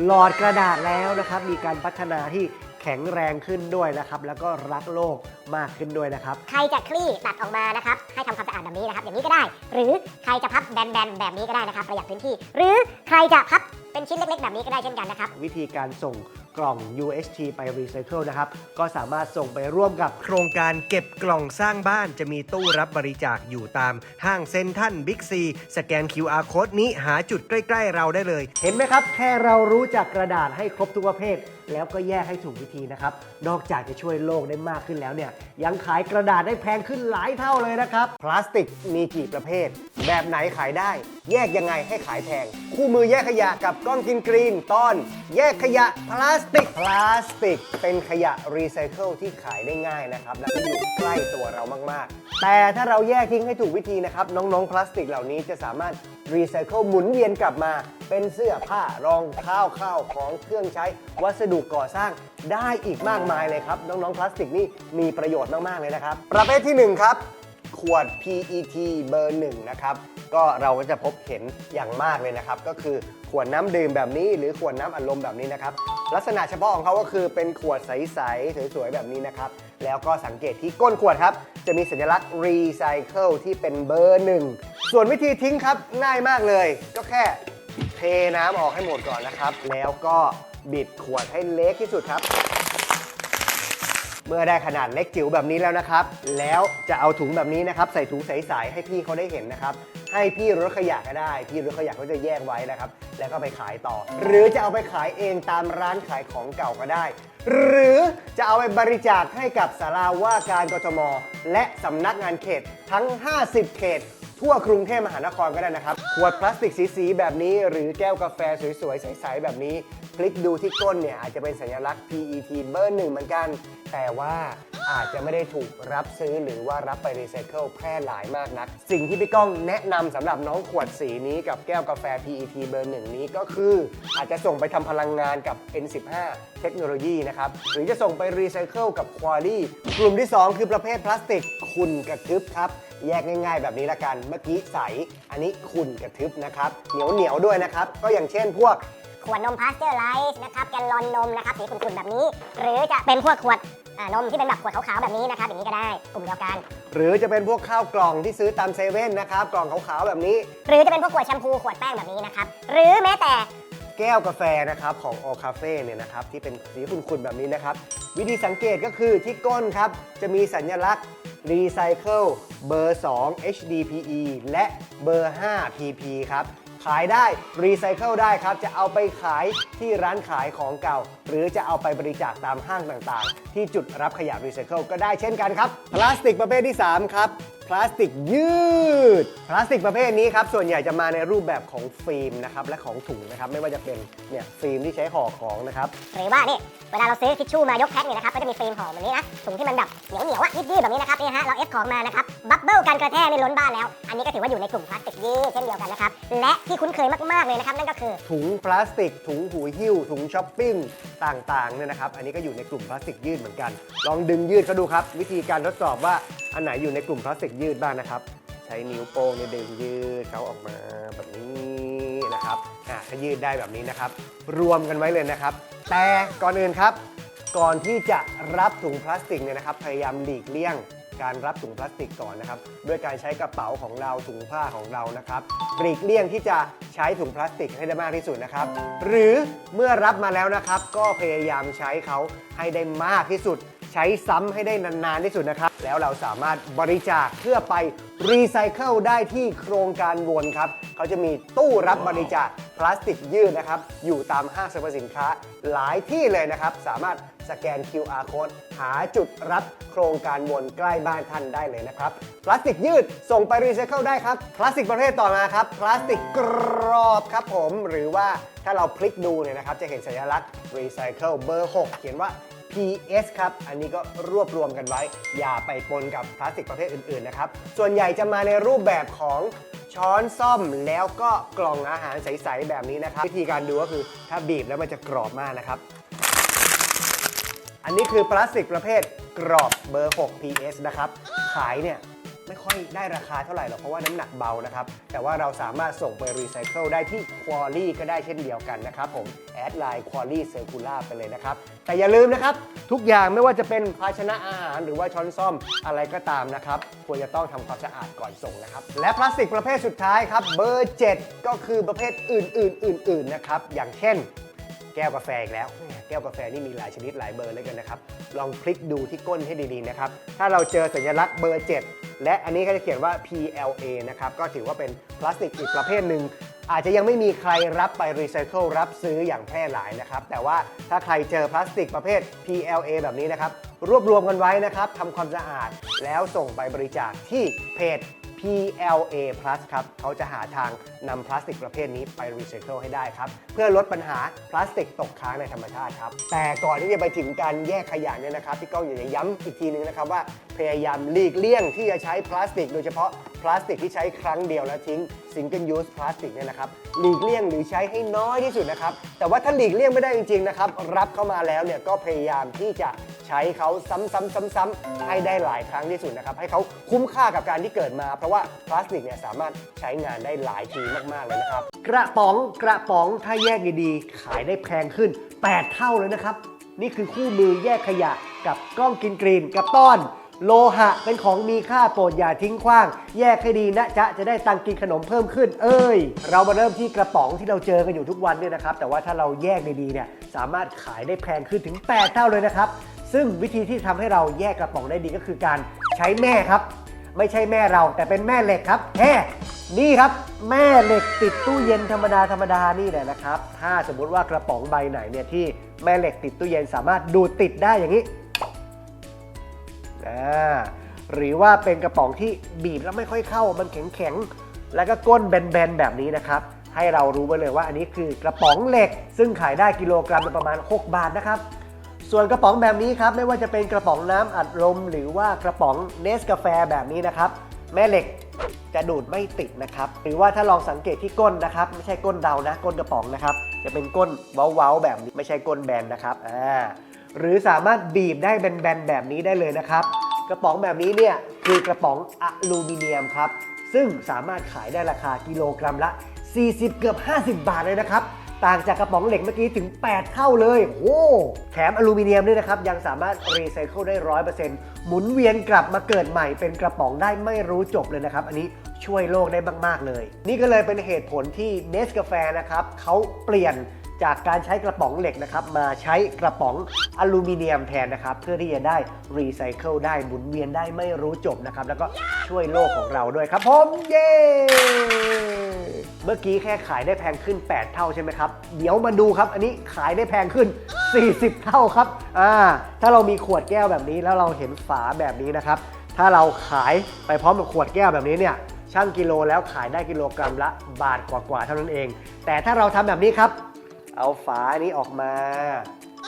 หลอดกระดาษแล้วนะครับมีการพัฒนาที่แข็งแรงขึ้นด้วยนะครับแล้วก็รักโลกมากขึ้นด้วยนะครับใครจะคลี่ตัดออกมานะครับให้ทำความสะอาดแบบนี้นะครับอย่างนี้ก็ได้หรือใครจะพับแบนๆแบบนี้ก็ได้นะครับประหยัดพื้นที่หรือใครจะพับเป็นชิ้นเล็กๆแบบนี้ก็ได้เช่นกันนะครับวิธีการส่งกล่อง UHT ไปรีไซเคิลนะครับก็สามารถส่งไปร่วมกับโครงการเก็บกล่องสร้างบ้านจะมีตู้รับบริจาคอยู่ตามห้างเซ็นทรัลบิ๊กซีสแกน QR Code นี้หาจุดใกล้ๆเราได้เลยเห็นไหมครับแค่เรารู้จักกระดาษให้ครบทุกประเภทแล้วก็แยกให้ถูกวิธีนะครับนอกจากจะช่วยโลกได้มากขึ้นแล้วเนี่ยยังขายกระดาษได้แพงขึ้นหลายเท่าเลยนะครับพลาสติกมีกี่ประเภทแบบไหนขายได้แยกยังไงให้ขายแพงคู่มือแยกขยะกับก้องกินกรีนตอนแยกขยะพลาสติกเป็นขยะรีไซเคิลที่ขายได้ง่ายนะครับและอยู่ใกล้ตัวเรามากๆแต่ถ้าเราแยกทิ้งให้ถูกวิธีนะครับน้องๆพลาสติกเหล่านี้จะสามารถรีไซเคิลหมุนเวียนกลับมาเป็นเสื้อผ้ารองเท้าข้าวของเครื่องใช้วัสดุก่อสร้างได้อีกมากมายเลยครับน้องๆพลาสติกนี่มีประโยชน์มากๆเลยนะครับประเภทที่1ครับ ขวด PET เบอร์1นะครับก็เราก็จะพบเห็นอย่างมากเลยนะครับก็คือขวดน้ำดื่มแบบนี้หรือขวดน้ำอัดลมแบบนี้นะครับลักษณะเฉพาะของเขาก็คือเป็นขวดใสๆสวยๆแบบนี้นะครับแล้วก็สังเกตที่ก้นขวดครับจะมีสัญลักษณ์ Recycle ที่เป็นเบอร์1ส่วนวิธีทิ้งครับง่ายมากเลยก็แค่เทน้ำออกให้หมดก่อนนะครับแล้วก็บิดขวดให้เล็กที่สุดครับเมื่อได้ขนาดเล็กจิ๋วแบบนี้แล้วนะครับแล้วจะเอาถุงแบบนี้นะครับใส่ถุงใสๆให้พี่เขาได้เห็นนะครับให้พี่รถขยะก็ได้พี่รถขยะเขาจะแยกไว้นะครับแล้วก็ไปขายต่อหรือจะเอาไปขายเองตามร้านขายของเก่าก็ได้หรือจะเอาไปบริจาคให้กับศาลาว่าการกทมและสำนักงานเขตทั้ง50เขตทั่วกรุงเทพมหานครก็ได้นะครับขวดพลาสติกสีๆแบบนี้หรือแก้วกาแฟสวยๆใสๆแบบนี้คลิกดูที่ก้นเนี่ยอาจจะเป็นสัญลักษณ์ PET เบอร์1เหมือนกันแต่ว่าอาจจะไม่ได้ถูกรับซื้อหรือว่ารับไปรีไซเคิลแพร่หลายมากนักสิ่งที่พี่ก้องแนะนำสำหรับน้องขวดสีนี้กับแก้วกาแฟ PET เบอร์1นี้ก็คืออาจจะส่งไปทำพลังงานกับ N15 เทคโนโลยีนะครับหรือจะส่งไปรีไซเคิลกับ Quali กลุ่มที่ 2 คือประเภทพลาสติกขุ่นกระทึบครับแยกง่ายๆแบบนี้ละกันเมื่อกี้ใสอันนี้ขุ่นกระทึบนะครับเหนียวด้วยนะครับก็อย่างเช่นพวกขวดนมพาสเจอร์ไลซ์นะครับแกลลอนนมนะครับสีขุ่นๆแบบนี้ หรือจะเป็นพวกขวดนมที่เป็นแบบขวดขาวๆแบบนี้นะครับอย่างนี้ก็ได้กลุ่มเดียวกันหรือจะเป็นพวกข้าวกล่องที่ซื้อตามเซเว่นนะครับกล่องขาวๆแบบนี้หรือจะเป็นพวกขวดแชมพูขวดแป้งแบบนี้นะครับหรือแม้แต่แก้วกาแฟนะครับของ All Cafe เนี่ยนะครับที่เป็นสีขุ่นๆแบบนี้นะครับวิธีสังเกตก็คือที่ก้นครับจะมีสัญลักษณ์ Recycle เบอร์2 HDPE และเบอร์5 PP ครับขายได้รีไซเคิลได้ครับจะเอาไปขายที่ร้านขายของเก่าหรือจะเอาไปบริจาคตามห้างต่างๆที่จุดรับขยะรีไซเคิลก็ได้เช่นกันครับพลาสติกประเภทที่3ครับพลาสติกยืดพลาสติกประเภทนี้ครับส่วนใหญ่จะมาในรูปแบบของฟิล์มนะครับและของถุงนะครับไม่ว่าจะเป็นเนี่ยฟิล์มที่ใช้ห่อของนะครับหรือว่านี่เวลาเราซื้อทิชชู่มายกแพ็คเนี่ยนะครับก็จะมีฟิล์มห่อแบบนี้นะถุงที่มันแบบเหนียวๆยืดๆแบบนี้นะครับนี่ฮะเราเอฟของมานะครับบับเบิ้ลกันกระแทกในล้นบ้านแล้วอันนี้ก็ถือว่าอยู่ในกลุ่มพลาสติกยืดเช่นเดียวกันนะครับและที่คุ้นเคยมากๆเลยนะครับนั่นก็คือถุงพลาสติกถุงหูหิ้วถุงช้อปปิ้งต่างๆเนี่ยนะครับอันนี้ก็อยู่ในกลุ่มพลาสติกยืดเหมือนกันลองดึงยืดเขาดูครับวิธีการทดสอบว่าอันไหนอยู่ในกลุ่มพลาสติกยืดบ้างนะครับใช้นิ้วโป้งดึงยืดเขาออกมาแบบนี้นะครับถ้ายืดได้แบบนี้นะครับรวมกันไว้เลยนะครับแต่ก่อนอื่นครับก่อนที่จะรับถุงพลาสติกเนี่ยนะครับพยายามหลีกเลี่ยงการรับถุงพลาสติกก่อนนะครับด้วยการใช้กระเป๋าของเราถุงผ้าของเรานะครับหลีกเลี่ยงที่จะใช้ถุงพลาสติกให้ได้มากที่สุดนะครับหรือเมื่อรับมาแล้วนะครับก็พยายามใช้เขาให้ได้มากที่สุดใช้ซ้ำให้ได้นานๆที่สุดนะครับแล้วเราสามารถบริจาคเพื่อไปรีไซเคิลได้ที่โครงการวนครับเขาจะมีตู้รับบริจาคพลาสติกยืดนะครับอยู่ตามห้างสรรพสินค้าหลายที่เลยนะครับสามารถสแกน QR code หาจุดรับโครงการวนใกล้บ้านท่านได้เลยนะครับพลาสติกยืดส่งไปรีไซเคิลได้ครับพลาสติกประเภทต่อมาครับพลาสติกกรอบครับผมหรือว่าถ้าเราพลิกดูเนี่ยนะครับจะเห็นสัญลักษณ์รีไซเคิลเบอร์6เขียนว่า PS ครับอันนี้ก็รวบรวมกันไว้อย่าไปปนกับพลาสติกประเภทอื่นๆนะครับส่วนใหญ่จะมาในรูปแบบของช้อนซ่อมแล้วก็กล่องอาหารใสๆแบบนี้นะครับวิธีการดูก็คือถ้าบีบแล้วมันจะกรอบมากนะครับอันนี้คือพลาสติกประเภทกรอบเบอร์6 PS นะครับขายเนี่ยไม่ค่อยได้ราคาเท่าไหร่หรอกเพราะว่าน้ำหนักเบานะครับแต่ว่าเราสามารถส่งไปรีไซเคิลได้ที่ Quali ก็ได้เช่นเดียวกันนะครับผมแอดไลน์ Quali Circular ไปเลยนะครับแต่อย่าลืมนะครับทุกอย่างไม่ว่าจะเป็นภาชนะอาหารหรือว่าช้อนซ่อมอะไรก็ตามนะครับควรจะต้องทำความสะอาดก่อนส่งนะครับและพลาสติกประเภทสุดท้ายครับเบอร์ 7 ก็คือประเภทอื่นๆนะครับอย่างเช่นแก้วกาแฟอีกแล้วแก้วกาแฟนี่มีหลายชนิดหลายเบอร์เลยกันนะครับลองพลิกดูที่ก้นให้ดีๆนะครับถ้าเราเจอสัญลักษณ์เบอร์ 7 และอันนี้เขาจะเขียนว่า PLA นะครับก็ถือว่าเป็นพลาสติกอีกประเภทหนึ่งอาจจะยังไม่มีใครรับไปรีไซเคิลรับซื้ออย่างแพร่หลายนะครับแต่ว่าถ้าใครเจอพลาสติกประเภท PLA แบบนี้นะครับรวบรวมกันไว้นะครับทำความสะอาดแล้วส่งไปบริจาคที่เพจPLA Plus ครับเขาจะหาทางนำพลาสติกประเภทนี้ไปรีไซเคิลให้ได้ครับเพื่อลดปัญหาพลาสติกตกค้างในธรรมชาติครับแต่ก่อนที่จะไปถึงการแยกขยะเนี่ยนะครับพี่ก้องอยากจะย้ำอีกทีนึงนะครับว่าพยายามหลีกเลี่ยงที่จะใช้พลาสติกโดยเฉพาะพลาสติกที่ใช้ครั้งเดียวแล้วทิ้ง Single Use พลาสติกเนี่ยนะครับหลีกเลี่ยงหรือใช้ให้น้อยที่สุดนะครับแต่ว่าถ้าหลีกเลี่ยงไม่ได้จริงๆนะครับรับเข้ามาแล้วเนี่ยก็พยายามที่จะใ ช้เขาซ้ำๆให้ได้หลายครั้งที่สุดนะครับให้เขาคุ้มค่ากับการที่เกิดมาเพราะว่าพลาสติกเนี่ยสามารถใช้งานได้หลายทีมากๆเลยนะครับกระป๋องถ้าแยกดีๆขายได้แพงขึ้น8 เท่าเลยนะครับนี่คือคู่มือแยกขยะกับกล้องกินกรีนกับต้อนโลหะเป็นของมีค่าโปรดอย่าทิ้งขว้างแยกให้ดีนะจ๊ะจะได้ตังกินขนมเพิ่มขึ้นเรามาเริ่มที่กระป๋องที่เราเจอกันอยู่ทุกวันเนี่ยนะครับแต่ว่าถ้าเราแยกดีๆเนี่ยสามารถขายได้แพงขึ้นถึง8 เท่าเลยนะครับซึ่งวิธีที่ทำให้เราแยกกระป๋องได้ดีก็คือการใช้แม่ครับไม่ใช่แม่เราแต่เป็นแม่เหล็กครับนี่ครับแม่เหล็กติดตู้เย็นธรรมดานี่แหละนะครับถ้าสมมุติว่ากระป๋องใบไหนเนี่ยที่แม่เหล็กติดตู้เย็นสามารถดูดติดได้อย่างนี้หรือว่าเป็นกระป๋องที่บีบแล้วไม่ค่อยเข้ามันแข็งแล้วก็ก้นแบนๆแบบนี้นะครับให้เรารู้ไว้เลยว่าอันนี้คือกระป๋องเหล็กซึ่งขายได้กิโลกรัมละประมาณ6 บาทนะครับส่วนกระป๋องแบบนี้ครับไม่ว่าจะเป็นกระป๋องน้ำอัดลมหรือว่ากระป๋องเนสกาแฟแบบนี้นะครับแม่เหล็กจะดูดไม่ติดนะครับหรือว่าถ้าลองสังเกตที่ก้นนะครับไม่ใช่ก้นเรานะก้นกระป๋องนะครับจะเป็นก้นเว้าๆแบบนี้ไม่ใช่ก้นแบนนะครับหรือสามารถบีบได้แบนๆแบบนี้ได้เลยนะครับกระป๋องแบบนี้เนี่ยคือกระป๋องอลูมิเนียมครับซึ่งสามารถขายได้ราคากิโลกรัมละ40เกือบ50 บาทเลยนะครับต่างจากกระป๋องเหล็กเมื่อกี้ถึง8 เท่าเลยโอ้แถมอลูมิเนียมด้วยนะครับยังสามารถรีไซเคิลได้ 100% หมุนเวียนกลับมาเกิดใหม่เป็นกระป๋องได้ไม่รู้จบเลยนะครับอันนี้ช่วยโลกได้มากๆเลยนี่ก็เลยเป็นเหตุผลที่เนสกาแฟนะครับเขาเปลี่ยนจากการใช้กระป๋องเหล็กนะครับมาใช้กระป๋องอลูมิเนียมแทนนะครับเพื่อที่จะได้รีไซเคิลได้หมุนเวียนได้ไม่รู้จบนะครับแล้วก็ช่วยโลกของเราด้วยครับผมเย้เมื่อกี้แค่ขายได้แพงขึ้น8 เท่าใช่ไหมครับเดี๋ยวมาดูครับอันนี้ขายได้แพงขึ้น40 เท่าครับถ้าเรามีขวดแก้วแบบนี้แล้วเราเห็นฝาแบบนี้นะครับถ้าเราขายไปพร้อมกับขวดแก้วแบบนี้เนี่ยชั่งกิโลแล้วขายได้กิโลกรัมละบาทกว่าๆเท่านั้นเองแต่ถ้าเราทำแบบนี้ครับเอาฝานี้ออกมา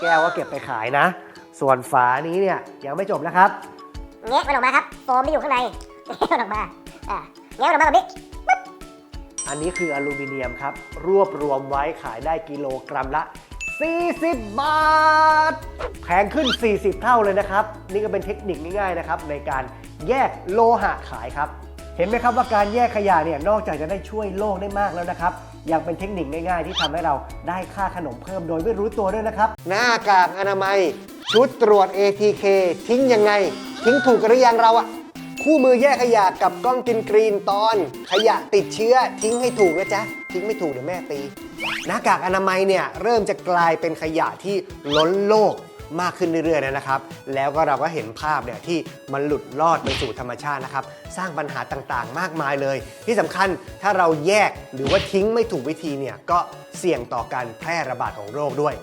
แก้วก็เก็บไปขายนะส่วนฝานี้เนี่ยยังไม่จบนะครับเงี้ยมันออกมาครับโฟมที่อยู่ข้างในเงี้ยมันออกมาเงี้ยมันออกมาแบบนี้อันนี้คืออลูมิเนียมครับรวบรวมไว้ขายได้กิโลกรัมละ40 บาทแพงขึ้น40 เท่าเลยนะครับนี่ก็เป็นเทคนิคง่ายๆนะครับในการแยกโลหะขายครับเห็นไหมครับว่าการแยกขยะเนี่ยนอกจากจะได้ช่วยโลกได้มากแล้วนะครับยังเป็นเทคนิคง่ายๆที่ทำให้เราได้ค่าขนมเพิ่มโดยไม่รู้ตัวด้วยนะครับหน้ากากอนามัยชุดตรวจ ATK ทิ้งยังไงทิ้งถูกหรือยังเราอะคู่มือแยกขยะกับกล้องกินกรีนตอนขยะติดเชื้อทิ้งให้ถูกนะจ๊ะทิ้งไม่ถูกเดี๋ยวแม่ตีหน้ากากอนามัยเนี่ยเริ่มจะกลายเป็นขยะที่ล้นโลกมากขึ้นเรื่อยๆนะครับแล้วก็เราก็เห็นภาพเนี่ยที่มันหลุดลอดไปสู่ธรรมชาตินะครับสร้างปัญหาต่างๆมากมายเลยที่สำคัญถ้าเราแยกหรือว่าทิ้งไม่ถูกวิธีเนี่ยก็เสี่ยงต่อการแพร่ระบาดของโรคด้วย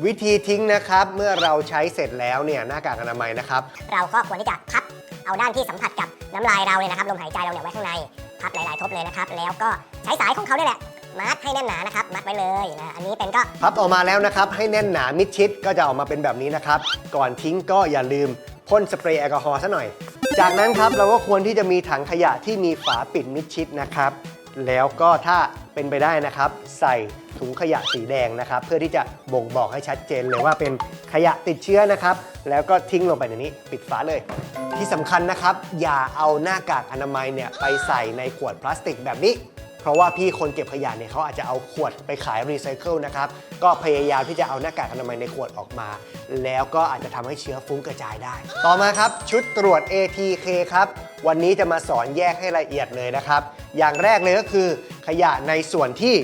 วิธีทิ้งนะครับเมื่อเราใช้เสร็จแล้วเนี่ยหน้ากากอนามัยนะครับเราก็ควรที่จะพับเอาด้านที่สัมผัสกับน้ำลายเราเนี่ยนะครับลมหายใจเราเนี่ยไว้ข้างในพับหลายๆทบเลยนะครับแล้วก็ใช้สายของเขาเนี่ยแหละมัดให้แน่นหนานะครับมัดไว้เลยนะอันนี้เป็นก็พับออกมาแล้วนะครับให้แน่นหนามิดชิดก็จะออกมาเป็นแบบนี้นะครับก่อนทิ้งก็อย่าลืมพ่นสเปรย์แอลกอฮอล์ซะหน่อยจากนั้นครับเราก็ควรที่จะมีถังขยะที่มีฝาปิดมิดชิดนะครับแล้วก็ถ้าเป็นไปได้นะครับใส่ถุงขยะสีแดงนะครับเพื่อที่จะบ่งบอกให้ชัดเจนเลยว่าเป็นขยะติดเชื้อนะครับแล้วก็ทิ้งลงไปในนี้ปิดฝาเลยที่สำคัญนะครับอย่าเอาหน้ากากอนามัยเนี่ยไปใส่ในขวดพลาสติกแบบนี้เพราะว่าพี่คนเก็บขยะเนี่ยเขาอาจจะเอาขวดไปขายรีไซเคิลนะครับก็พยายามที่จะเอาหน้ากากอนามัยในขวดออกมาแล้วก็อาจจะทำให้เชื้อฟุ้งกระจายได้ต่อมาครับชุดตรวจ ATK ครับวันนี้จะมาสอนแยกให้ละเอียดเลยนะครับอย่างแรกเลยก็คือขยะในส่วนที่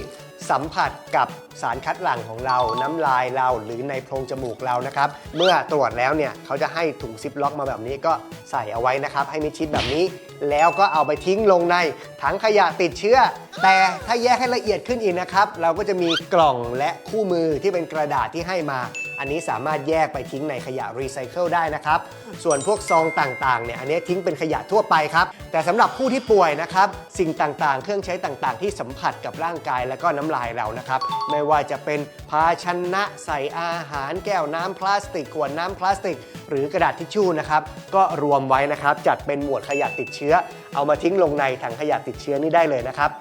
สัมผัสกับสารคัดหลั่งของเราน้ำลายเราหรือในโพรงจมูกเรานะครับเมื่อตรวจแล้วเนี่ยเขาจะให้ถุงซิปล็อกมาแบบนี้ก็ใส่เอาไว้นะครับให้มิดชิดแบบนี้แล้วก็เอาไปทิ้งลงในถังขยะติดเชื้อแต่ถ้าแยกให้ละเอียดขึ้นอีกนะครับเราก็จะมีกล่องและคู่มือที่เป็นกระดาษที่ให้มาอันนี้สามารถแยกไปทิ้งในขยะรีไซเคิลได้นะครับส่วนพวกซองต่างๆเนี่ยอันนี้ทิ้งเป็นขยะทั่วไปครับแต่สำหรับผู้ที่ป่วยนะครับสิ่งต่างๆเครื่องใช้ต่างๆที่สัมผัสกับร่างกายและก็น้ำลายเรานะครับไม่ว่าจะเป็นภาชนะใส่อาหารแก้วน้ำพลาสติกขวดน้ำพลาสติกหรือกระดาษทิชชู่นะครับก็รวมไว้นะครับจัดเป็นหมวดขยะติดเชื้อเอามาทิ้งลงในถังขยะติดเชื้อนี้ได้เลยนะครับ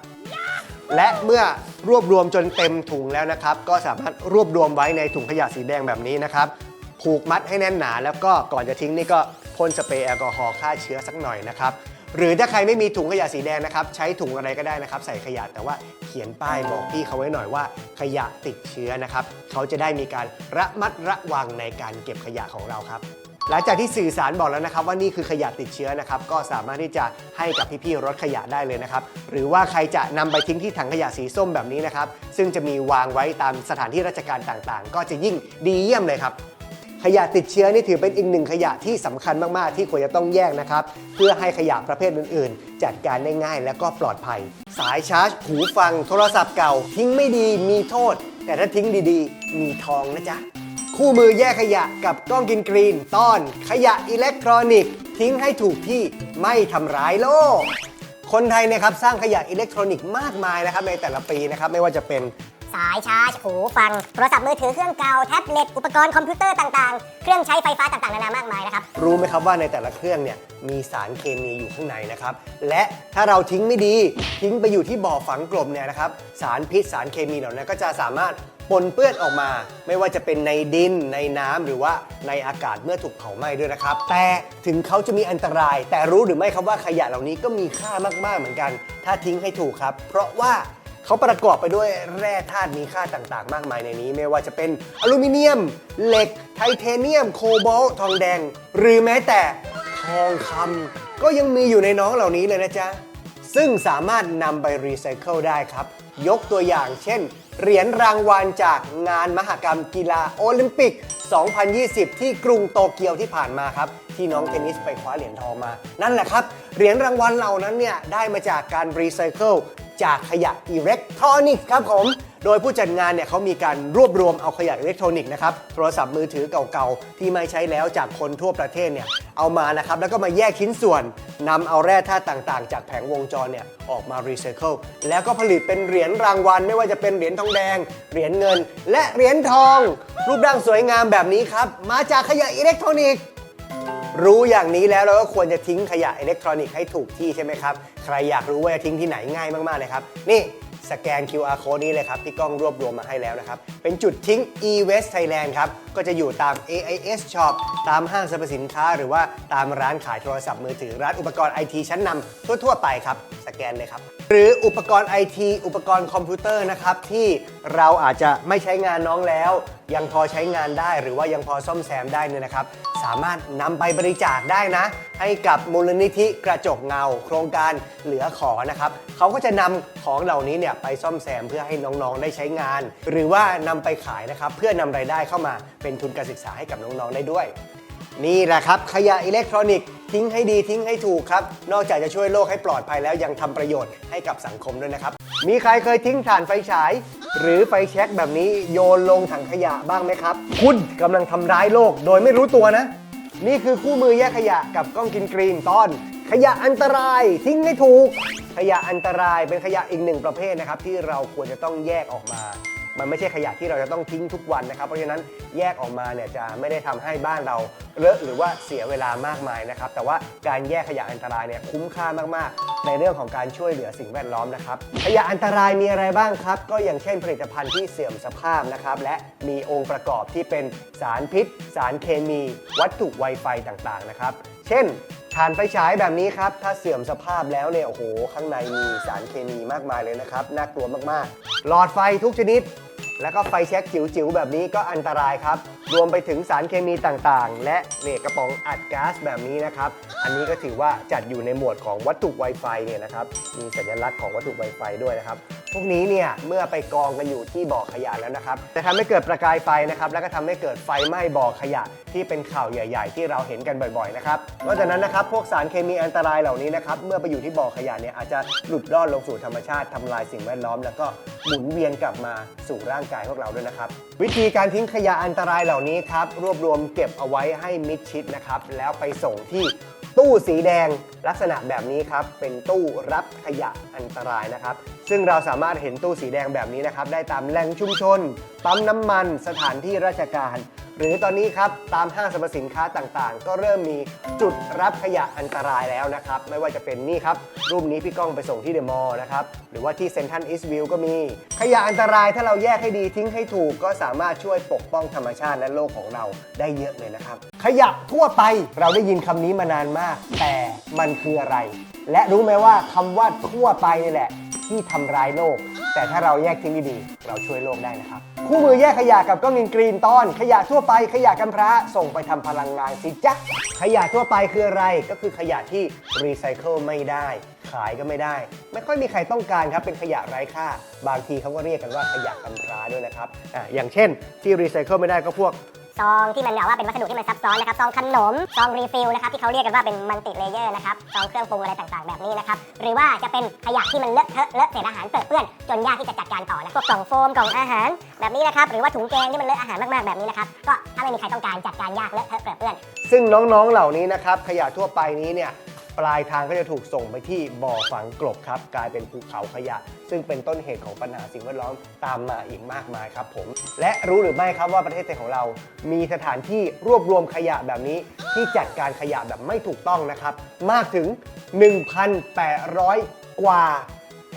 และเมื่อรวบรวมจนเต็มถุงแล้วนะครับก็สามารถรวบรวมไว้ในถุงขยะสีแดงแบบนี้นะครับ ผูกมัดให้แน่นหนาแล้วก็ก่อนจะทิ้งนี่ก็พ่นสเปรย์แอลกอฮอล์ฆ่าเชื้อสักหน่อยนะครับหรือถ้าใครไม่มีถุงขยะสีแดงนะครับใช้ถุงอะไรก็ได้นะครับใส่ขยะแต่ว่าเขียนป้ายบอกพี่เขาไว้หน่อยว่าขยะติดเชื้อนะครับเขาจะได้มีการระมัดระวังในการเก็บขยะของเราครับหลังจากที่สื่อสารบอกแล้วนะครับว่านี่คือขยะติดเชื้อนะครับก็สามารถที่จะให้กับพี่ๆรถขยะได้เลยนะครับหรือว่าใครจะนำไปทิ้งที่ถังขยะสีส้มแบบนี้นะครับซึ่งจะมีวางไว้ตามสถานที่ราชการต่างๆก็จะยิ่งดีเยี่ยมเลยครับขยะติดเชื้อนี่ถือเป็นอีกหนึ่งขยะที่สำคัญมากๆที่ควรจะต้องแยกนะครับเพื่อให้ขยะประเภทอื่นๆจัดการได้ง่ายและก็ปลอดภัยสายชาร์จหูฟังโทรศัพท์เก่าทิ้งไม่ดีมีโทษแต่ถ้าทิ้งดีๆมีทองนะจ๊ะคู่มือแยกขยะกับกล้องกินกรีนตอนขยะอิเล็กทรอนิกส์ทิ้งให้ถูกที่ไม่ทำร้ายโลกคนไทยนะครับสร้างขยะอิเล็กทรอนิกส์มากมายนะครับในแต่ละปีนะครับไม่ว่าจะเป็นสายชาร์จหูฟังโทรศัพท์มือถือเครื่องเก่าแท็บเล็ตอุปกรณ์คอมพิวเตอร์ต่างๆเครื่องใช้ไฟฟ้าต่างๆนานามากมายนะครับรู้ไหมครับว่าในแต่ละเครื่องเนี่ยมีสารเคมีอยู่ข้างในนะครับและถ้าเราทิ้งไม่ดีทิ้งไปอยู่ที่บ่อฝังกลบเนี่ยนะครับสารพิษสารเคมีเหล่านั้นก็จะสามารถปนเปื้อนออกมาไม่ว่าจะเป็นในดินในน้ำหรือว่าในอากาศเมื่อถูกเผาไหม้ด้วยนะครับแต่ถึงเขาจะมีอันตรายแต่รู้หรือไม่ครับว่าขยะเหล่านี้ก็มีค่ามากๆเหมือนกันถ้าทิ้งให้ถูกครับเพราะว่าเขาประกอบไปด้วยแร่ธาตุมีค่าต่างๆมากมายในนี้ไม่ว่าจะเป็นอลูมิเนียมเหล็กไทเทเนียมโคบอลต์ทองแดงหรือแม้แต่ทองคำก็ยังมีอยู่ในน้องเหล่านี้เลยนะจ๊ะซึ่งสามารถนำไปรีไซเคิลได้ครับยกตัวอย่างเช่นเหรียญรางวัลจากงานมหกรรมกีฬาโอลิมปิก 2020 ที่กรุงโตเกียวที่ผ่านมาครับที่น้องเทนนิสไปคว้าเหรียญทองมานั่นแหละครับเหรียญรางวัลเหล่านั้นเนี่ยได้มาจากการรีไซเคิลจากขยะอิเล็กทรอนิกส์ครับผมโดยผู้จัดงานเนี่ยเขามีการรวบรวมเอาขยะอิเล็กทรอนิกส์นะครับโทรศัพท์มือถือเก่าๆที่ไม่ใช้แล้วจากคนทั่วประเทศเนี่ยเอามานะครับแล้วก็มาแยกชิ้นส่วนนำเอาแร่ธาตุต่างๆจากแผงวงจรเนี่ยออกมารีไซเคิลแล้วก็ผลิตเป็นเหรียญรางวัลไม่ว่าจะเป็นเหรียญทองแดงเหรียญเงินและเหรียญทองรูปร่างสวยงามแบบนี้ครับมาจากขยะอิเล็กทรอนิกส์รู้อย่างนี้แล้วเราก็ควรจะทิ้งขยะอิเล็กทรอนิกส์ให้ถูกที่ใช่ไหมครับใครอยากรู้ว่าจะทิ้งที่ไหนง่ายมากๆเลยครับนี่สแกน QR code นี้เลยครับพี่ก้องรวบรวมมาให้แล้วนะครับเป็นจุดทิ้ง e-waste Thailand ครับก็จะอยู่ตาม AIS Shop ตามห้างสรรพสินค้าหรือว่าตามร้านขายโทรศัพท์มือถือร้านอุปกรณ์ IT ชั้นนำทั่วๆไปครับสแกนเลยครับหรืออุปกรณ์ IT อุปกรณ์คอมพิวเตอร์นะครับที่เราอาจจะไม่ใช้งานน้องแล้วยังพอใช้งานได้หรือว่ายังพอซ่อมแซมได้เนี่ยนะครับสามารถนำไปบริจาคได้นะให้กับมูลนิธิกระจกเงาโครงการเหลือขอนะครับเขาก็จะนำของเหล่านี้เนี่ยไปซ่อมแซมเพื่อให้น้องๆได้ใช้งานหรือว่านำไปขายนะครับเพื่อนำรายได้เข้ามาเป็นทุนการศึกษาให้กับน้องๆได้ด้วยนี่แหละครับขยะอิเล็กทรอนิกส์ทิ้งให้ดีทิ้งให้ถูกครับนอกจากจะช่วยโลกให้ปลอดภัยแล้วยังทำประโยชน์ให้กับสังคมด้วยนะครับมีใครเคยทิ้งถ่านไฟฉายหรือไฟแช็กแบบนี้โยนลงถังขยะบ้างไหมครับคุณกำลังทำร้ายโลกโดยไม่รู้ตัวนะนี่คือคู่มือแยกขยะกับกล้องกินกรีนตอนขยะอันตรายทิ้งให้ถูกขยะอันตรายเป็นขยะอีกหนึ่งประเภทนะครับที่เราควรจะต้องแยกออกมามันไม่ใช่ขยะที่เราจะต้องทิ้งทุกวันนะครับเพราะฉะนั้นแยกออกมาเนี่ยจะไม่ได้ทำให้บ้านเราเลอะหรือว่าเสียเวลามากมายนะครับแต่ว่าการแยกขยะอันตรายเนี่ยคุ้มค่ามากๆในเรื่องของการช่วยเหลือสิ่งแวดล้อมนะครับขยะอันตรายมีอะไรบ้างครับก็อย่างเช่นผลิตภัณฑ์ที่เสื่อมสภาพนะครับและมีองค์ประกอบที่เป็นสารพิษสารเคมีวัตถุไวไฟต่างๆนะครับเช่นถ่านไฟฉายแบบนี้ครับถ้าเสื่อมสภาพแล้วเนี่ยโอ้โหข้างในมีสารเคมีมากมายเลยนะครับน่ากลัวมากๆหลอดไฟทุกชนิดแล้วก็ไฟแช็กจิ๋วๆแบบนี้ก็อันตรายครับรวมไปถึงสารเคมีต่างๆและเนี่ยกระป๋องอัดก๊าซแบบนี้นะครับอันนี้ก็ถือว่าจัดอยู่ในหมวดของวัตถุ Wi-Fi เนี่ยนะครับมีสัญลักษณ์ของวัตถุ Wi-Fi ด้วยนะครับพวกนี้เนี่ยเมื่อไปกองกันอยู่ที่บ่อขยะแล้วนะครับจะทำให้เกิดประกายไฟนะครับแล้วก็ทำให้เกิดไฟไหม้บ่อขยะที่เป็นข่าวใหญ่ๆที่เราเห็นกันบ่อยๆนะครับนอกจากนั้นนะครับพวกสารเคมีอันตรายเหล่านี้นะครับเมื่อไปอยู่ที่บ่อขยะเนี่ยอาจจะหลุดร่อนลงสู่ธรรมชาติทำลายสิ่งแวดล้อมแล้วก็หมุนเวียนกลับมาสู่ร่างกายพวกเราด้วยนะครับวิธีการทิ้งขยะอันตรายเหล่านี้ครับรวบรวมเก็บเอาไว้ให้มิดชิดนะครับแล้วไปส่งที่ตู้สีแดงลักษณะแบบนี้ครับเป็นตู้รับขยะอันตรายนะครับซึ่งเราสามารถเห็นตู้สีแดงแบบนี้นะครับได้ตามแหล่งชุมชนปั๊มน้ำมันสถานที่ราชการ หรือตอนนี้ครับตามห้างสรรพสินค้าต่างๆ ก็เริ่มมีจุดรับขยะอันตรายแล้วนะครับไม่ว่าจะเป็นนี่ครับรูปนี้พี่ก้องไปส่งที่เดอะมอลล์นะครับหรือว่าที่เซ็นทรัลอีสต์วิวก็มีขยะอันตรายถ้าเราแยกให้ดีทิ้งให้ถูกก็สามารถช่วยปกป้องธรรมชาติและโลกของเราได้เยอะเลยนะครับขยะทั่วไปเราได้ยินคำนี้มานานมากแต่มันคืออะไรและรู้ไหมว่าคำว่าทั่วไปนี่แหละที่ทำร้ายโลกแต่ถ้าเราแยกทิ้งดีๆเราช่วยโลกได้นะครับคู่มือแยกขยะกับก้องกรีนตอนขยะทั่วไปขยะกำพร้าส่งไปทำพลังงานสิจ๊ะขยะทั่วไปคืออะไรก็คือขยะที่รีไซเคิลไม่ได้ขายก็ไม่ได้ไม่ค่อยมีใครต้องการครับเป็นขยะไร้ค่าบางทีเขาก็เรียกกันว่าขยะกำพร้าด้วยนะครับอย่างเช่นที่รีไซเคิลไม่ได้ก็พวกซองที่มันแบบว่าเป็นวัสดุที่มันซับซ้อนนะครับซองขนมซองรีฟิลนะครับที่เขาเรียกกันว่าเป็นมัลติเลเยอร์นะครับซองเครื่องปรุงอะไรต่างๆแบบนี้นะครับหรือว่าจะเป็นขยะที่มันเลอะเทอะเลอะเศษอาหารเปื้อนจนยากที่จะจัดการต่อนะพวกกล่องโฟมกล่องอาหารแบบนี้นะครับหรือว่าถุงแกงที่มันเลอะอาหารมากๆแบบนี้นะครับก็ถ้าไม่มีใครต้องการจัดการยากเลอะเทอะเปื้อนซึ่งน้องๆเหล่านี้นะครับขยะทั่วไปนี้เนี่ยปลายทางก็จะถูกส่งไปที่บ่อฝังกลบครับกลายเป็นภูเขาขยะซึ่งเป็นต้นเหตุของปัญหาสิ่งแวดล้อมตามมาอีกมากมายครับผมและรู้หรือไม่ครับว่าประเทศไทยของเรามีสถานที่รวบรวมขยะแบบนี้ที่จัดการขยะแบบไม่ถูกต้องนะครับมากถึง 1,800 กว่า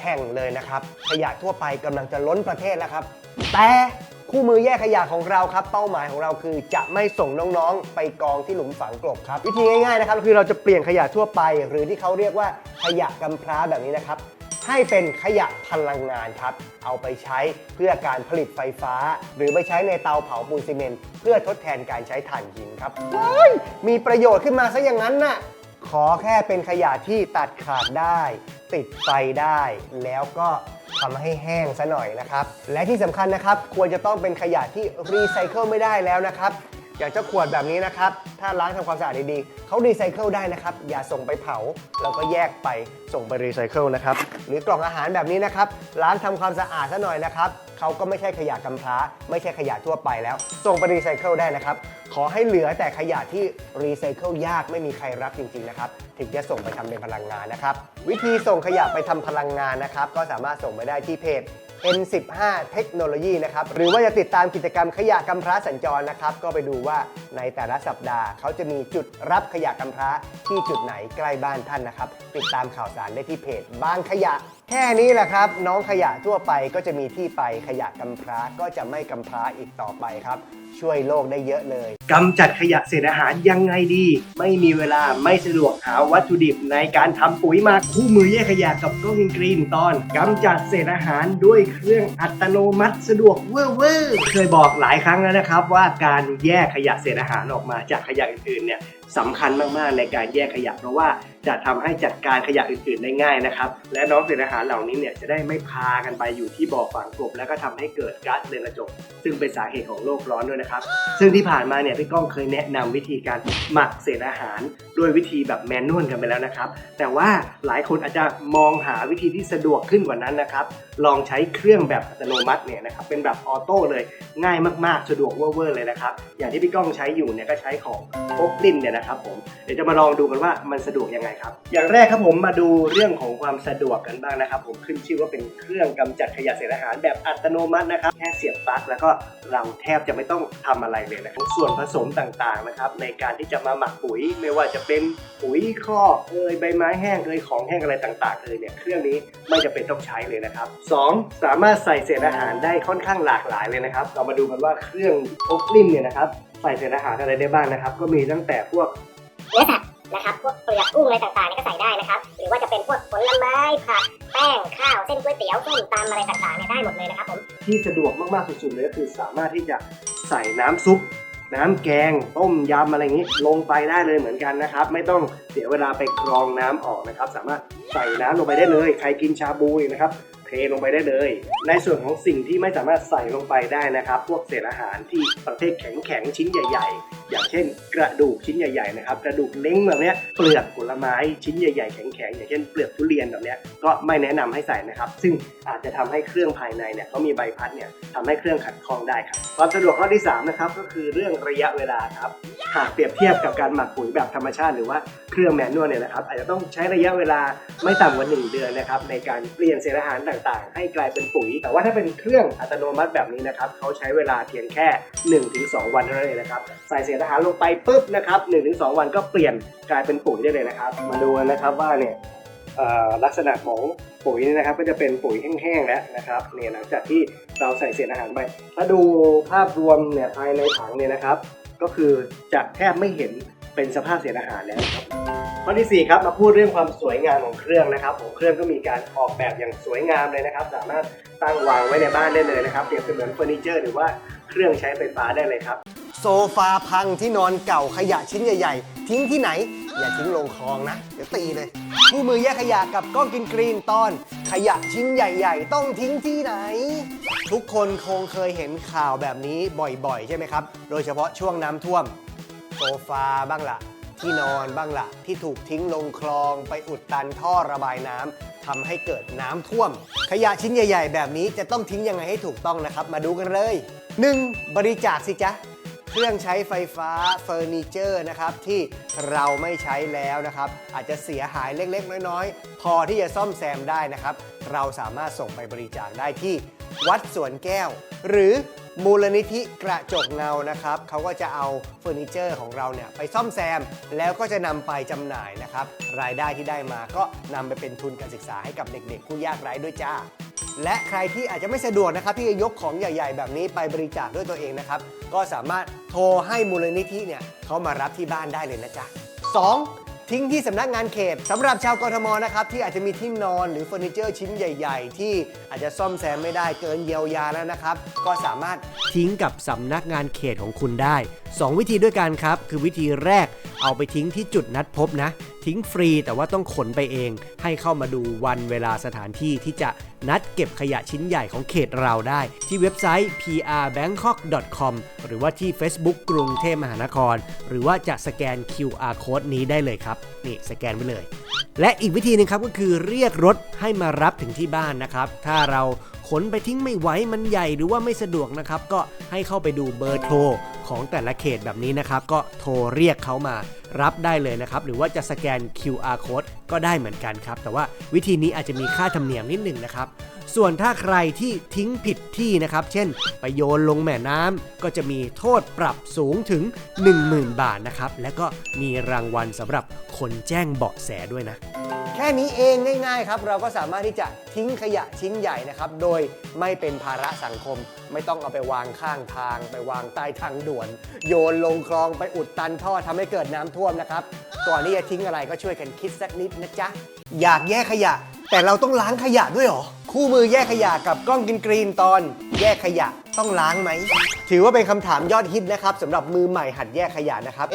แห่งเลยนะครับขยะทั่วไปกำลังจะล้นประเทศแล้วครับแต่คู่มือแยกขยะของเราครับเป้าหมายของเราคือจะไม่ส่งน้องๆไปกองที่หลุมฝังกลบครับวิธีง่ายๆนะครับคือเราจะเปลี่ยนขยะทั่วไปหรือที่เขาเรียกว่าขยะกำพร้าแบบนี้นะครับให้เป็นขยะพลังงานครับเอาไปใช้เพื่อการผลิตไฟฟ้าหรือไปใช้ในเตาเผาปูนซีเมนต์เพื่อทดแทนการใช้ถ่านหินครับมีประโยชน์ขึ้นมาซะอย่างนั้นน่ะขอแค่เป็นขยะที่ตัดขาดได้ติดไฟได้แล้วก็ทำให้แห้งซะหน่อยนะครับและที่สำคัญนะครับควรจะต้องเป็นขยะที่รีไซเคิลไม่ได้แล้วนะครับอย่างเจ้าขวดแบบนี้นะครับถ้าล้างทำความสะอาดดีๆเขารีไซเคิลได้นะครับอย่าส่งไปเผาแล้วก็แยกไปส่งไปรีไซเคิลนะครับหรือกล่องอาหารแบบนี้นะครับล้างทำความสะอาดซะหน่อยนะครับเขาก็ไม่ใช่ขยะกำพร้าไม่ใช่ขยะทั่วไปแล้วส่งไปรีไซเคิลได้นะครับขอให้เหลือแต่ขยะที่รีไซเคิลยากไม่มีใครรับจริงๆนะครับถึงจะส่งไปทำเป็นพลังงานนะครับวิธีส่งขยะไปทำพลังงานนะครับก็สามารถส่งไปได้ที่เพจN15 เทคโนโลยีนะครับหรือว่าจะติดตามกิจกรรมขยะกำพร้าสัญจรนะครับก็ไปดูว่าในแต่ละสัปดาห์เขาจะมีจุดรับขยะกำพร้าที่จุดไหนใกล้บ้านท่านนะครับติดตามข่าวสารได้ที่เพจบ้านขยะแค่นี้แหละครับน้องขยะทั่วไปก็จะมีที่ไปขยะกำพร้าก็จะไม่กำพร้าอีกต่อไปครับช่วยโลกได้เยอะเลยกำจัดขยะเศษอาหารยังไงดีไม่มีเวลาไม่สะดวกหาวัตถุดิบในการทำปุ๋ยหมักคู่มือแยกขยะกับก้องกรีนตอนกำจัดเศษอาหารด้วยเครื่องอัตโนมัติสะดวกเวอร์เคยบอกหลายครั้งแล้วนะครับว่าการแยกขยะเศษอาหารออกมาจากขยะอื่นๆเนี่ยสำคัญมากๆในการแยกขยะเพราะว่าจะทำให้จัดการขยะอื่นๆได้ง่ายนะครับและน้องเศษอาหารเหล่านี้เนี่ยจะได้ไม่พากันไปอยู่ที่บ่อฝังกลบแล้วก็ทำให้เกิดก๊าซเรือนกระจกซึ่งเป็นสาเหตุของโลกร้อนด้วยนะครับซึ่งที่ผ่านมาเนี่ยพี่ก้องเคยแนะนำวิธีการหมักเศษอาหารด้วยวิธีแบบแมนนวลกันไปแล้วนะครับแต่ว่าหลายคนอาจจะมองหาวิธีที่สะดวกขึ้นกว่านั้นนะครับลองใช้เครื่องแบบอัตโนมัติเนี่ยนะครับเป็นแบบออโต้เลยง่ายมากๆสะดวกเวอร์เลยนะครับอย่างที่พี่ก้องใช้อยู่เนี่ยก็ใช้ของโอ๊กลินเนี่ยนะครับผมเดี๋ยวจะมาลองดูกันว่ามันสะดวกยังไงครับอย่างแรกครับผมมาดูเรื่องของความสะดวกกันบ้างนะครับผมขึ้นชื่อว่าเป็นเครื่องกำจัดขยะเศษอาหารแบบอัตโนมัตินะครับแค่เสียบปลั๊กแล้วก็เราแทบจะไม่ต้องทำอะไรเลยนะครับส่วนผสมต่างๆนะครับในการที่จะมาหมักปุ๋ยไม่ว่าจะเป็นปุ๋ยคอกใบไม้แห้งของแห้งอะไรต่างๆเนี่ยเครื่องนี้ไม่จำเป็นต้องใช้เลยนะครับ2สามารถใส่เศษอาหารได้ค่อนข้างหลากหลายเลยนะครับเรามาดูกันว่าเครื่องโอ๊กลินเนี่ยนะครับใส่เศษอาหารอะไรได้บ้างนะครับก็มีตั้งแต่พวกเนื้อสัตว์นะครับพวกเปลือกกุ้งอะไรต่างๆนี่ก็ใส่ได้นะครับหรือว่าจะเป็นพวกผลไม้ผักแป้งข้าวเส้นก๋วยเตี๋ยวส้มตำอะไรต่างๆเนี่ยได้หมดเลยนะครับผมที่สะดวกมากๆสุดๆเลยก็คือสามารถที่จะใส่น้ำซุปน้ำแกงต้มยำอะไรอย่างนี้ลงไปได้เลยเหมือนกันนะครับไม่ต้องเสียเวลาไปกรองน้ำออกนะครับสามารถใส่น้ำลงไปได้เลยใครกินชาบูนะครับเทลงไปได้เลยในส่วนของสิ่งที่ไม่สามารถใส่ลงไปได้นะครับพวกเศษอาหารที่ประเภทแข็งๆชิ้นใหญ่ๆ อย่างเช่นกระดูกชิ้นใหญ่ๆนะครับกระดูกเล้งแบบเนี้ยเปลือกผลไม้ชิ้นใหญ่ๆแข็งๆอย่างเช่นเปลือกทุเรียนแบบเนี้ยก็ไม่แนะนำให้ใส่นะครับซึ่งอาจจะทำให้เครื่องภายในเนี่ยเขามีใบพัดเนี่ยทำให้เครื่องขัดข้องได้ครับความสะดวกข้อที่3นะครับก็คือเรื่องระยะเวลาครับหากเปรียบเทียบกับการหมักปุ๋ยแบบธรรมชาติหรือว่าเครื่องแมนนวลเนี่ยนะครับอาจจะต้องใช้ระยะเวลาไม่ต่ำกว่า1 เดือนนะครับในการเปลี่ยนเศษอาหารต่างๆให้กลายเป็นปุ๋ยแต่ว่าถ้าเป็นเครื่องอัตโนมัติแบบนี้นะครับเขาใช้เวลาเพียงแค่ 1-2 วันเท่านั้นเองนะครับใส่เศษอาหารลงไปปุ๊บนะครับ 1-2 วันก็เปลี่ยนกลายเป็นปุ๋ยได้เลยนะครับมาดูกันนะครับว่าเนี่ยลักษณะของปุ๋ยนี่นะครับก็จะเป็นปุ๋ยแห้งๆแล้วนะครับเนี่ยหลังจากที่เราใส่เศษอาหารไปถ้าดูภาพรวมเนี่ยภายในถังเนี่ยนะครับก็คือจะแทบไม่เห็นเป็นสภาพเศษอาหารแล้วครับข้อที่4ครับมาพูดเรื่องความสวยงามของเครื่องนะครับของเครื่องก็มีการออกแบบอย่างสวยงามเลยนะครับสามารถตั้งวางไว้ในบ้านได้เลยนะครับเปรียบเสมือนเฟอร์นิเจอร์หรือว่าเครื่องใช้ไฟฟ้าได้เลยครับ โซฟาพังที่นอนเก่าขยะชิ้นใหญ่ๆทิ้งที่ไหนอย่าทิ้งลงคลองนะเดี๋ยวตีเลยคู่มือแยกขยะกับกล้องกินกรีนตอนขยะชิ้นใหญ่ๆต้องทิ้งที่ไหนทุกคนคงเคยเห็นข่าวแบบนี้บ่อยๆใช่ไหมครับโดยเฉพาะช่วงน้ำท่วมโซฟาบ้างละที่นอนบ้างละที่ถูกทิ้งลงคลองไปอุดตันท่อระบายน้ำทำให้เกิดน้ำท่วมขยะชิ้นใหญ่ๆแบบนี้จะต้องทิ้งยังไงให้ถูกต้องนะครับมาดูกันเลย 1. บริจาคสิจ๊ะเครื่องใช้ไฟฟ้าเฟอร์นิเจอร์นะครับที่เราไม่ใช้แล้วนะครับอาจจะเสียหายเล็กๆน้อยๆพอที่จะซ่อมแซมได้นะครับเราสามารถส่งไปบริจาคได้ที่วัดสวนแก้วหรือมูลนิธิกระจกเงานะครับเขาก็จะเอาเฟอร์นิเจอร์ของเราเนี่ยไปซ่อมแซมแล้วก็จะนำไปจำหน่ายนะครับรายได้ที่ได้มาก็นำไปเป็นทุนการศึกษาให้กับเด็กๆผู้ยากไร้ด้วยจ้าและใครที่อาจจะไม่สะดวกนะครับที่จะยกของใหญ่ๆแบบนี้ไปบริจาคด้วยตัวเองนะครับก็สามารถโทรให้มูลนิธิเนี่ยเขามารับที่บ้านได้เลยนะจ๊ะ 2. ทิ้งที่สำนักงานเขตสำหรับชาวกทมนะครับที่อาจจะมีที่นอนหรือเฟอร์นิเจอร์ชิ้นใหญ่ๆที่อาจจะซ่อมแซมไม่ได้เกินเยียวยาแล้วนะครับก็สามารถทิ้งกับสำนักงานเขตของคุณได้2 วิธีด้วยกันครับคือวิธีแรกเอาไปทิ้งที่จุดนัดพบนะทิ้งฟรีแต่ว่าต้องขนไปเองให้เข้ามาดูวันเวลาสถานที่ที่จะนัดเก็บขยะชิ้นใหญ่ของเขตเราได้ที่เว็บไซต์ prbangkok.com หรือว่าที่ Facebook กรุงเทพมหานครหรือว่าจะสแกน QR Code นี้ได้เลยครับนี่สแกนไปเลยและอีกวิธีนึงครับก็คือเรียกรถให้มารับถึงที่บ้านนะครับถ้าเราขนไปทิ้งไม่ไหวมันใหญ่หรือว่าไม่สะดวกนะครับก็ให้เข้าไปดูเบอร์โทรของแต่ละเขตแบบนี้นะครับก็โทรเรียกเขามารับได้เลยนะครับหรือว่าจะสแกน QR Code ก็ได้เหมือนกันครับแต่ว่าวิธีนี้อาจจะมีค่าธรรมเนียมนิดหนึ่งนะครับส่วนถ้าใครที่ทิ้งผิดที่นะครับเช่นไปโยนลงแม่น้ำก็จะมีโทษปรับสูงถึง 10,000 บาทนะครับและก็มีรางวัลสำหรับคนแจ้งเบาะแสด้วยนะแค่นี้เองง่ายๆครับเราก็สามารถที่จะทิ้งขยะชิ้นใหญ่นะครับโดยไม่เป็นภาระสังคมไม่ต้องเอาไปวางข้างทางไปวางใต้ทางด่วนโยนลงคลองไปอุดตันท่อทำให้เกิดน้ำท่วมนะครับก่อนที่จะทิ้งอะไรก็ช่วยกันคิดสักนิดนะจ๊ะอยากแยกขยะแต่เราต้องล้างขยะด้วยหรอคู่มือแยกขยะกับกล้องกินกรีนตอนแยกขยะต้องล้างไหมถือว่าเป็นคำถามยอดฮิตนะครับสำหรับมือใหม่หัดแยกขยะนะครับ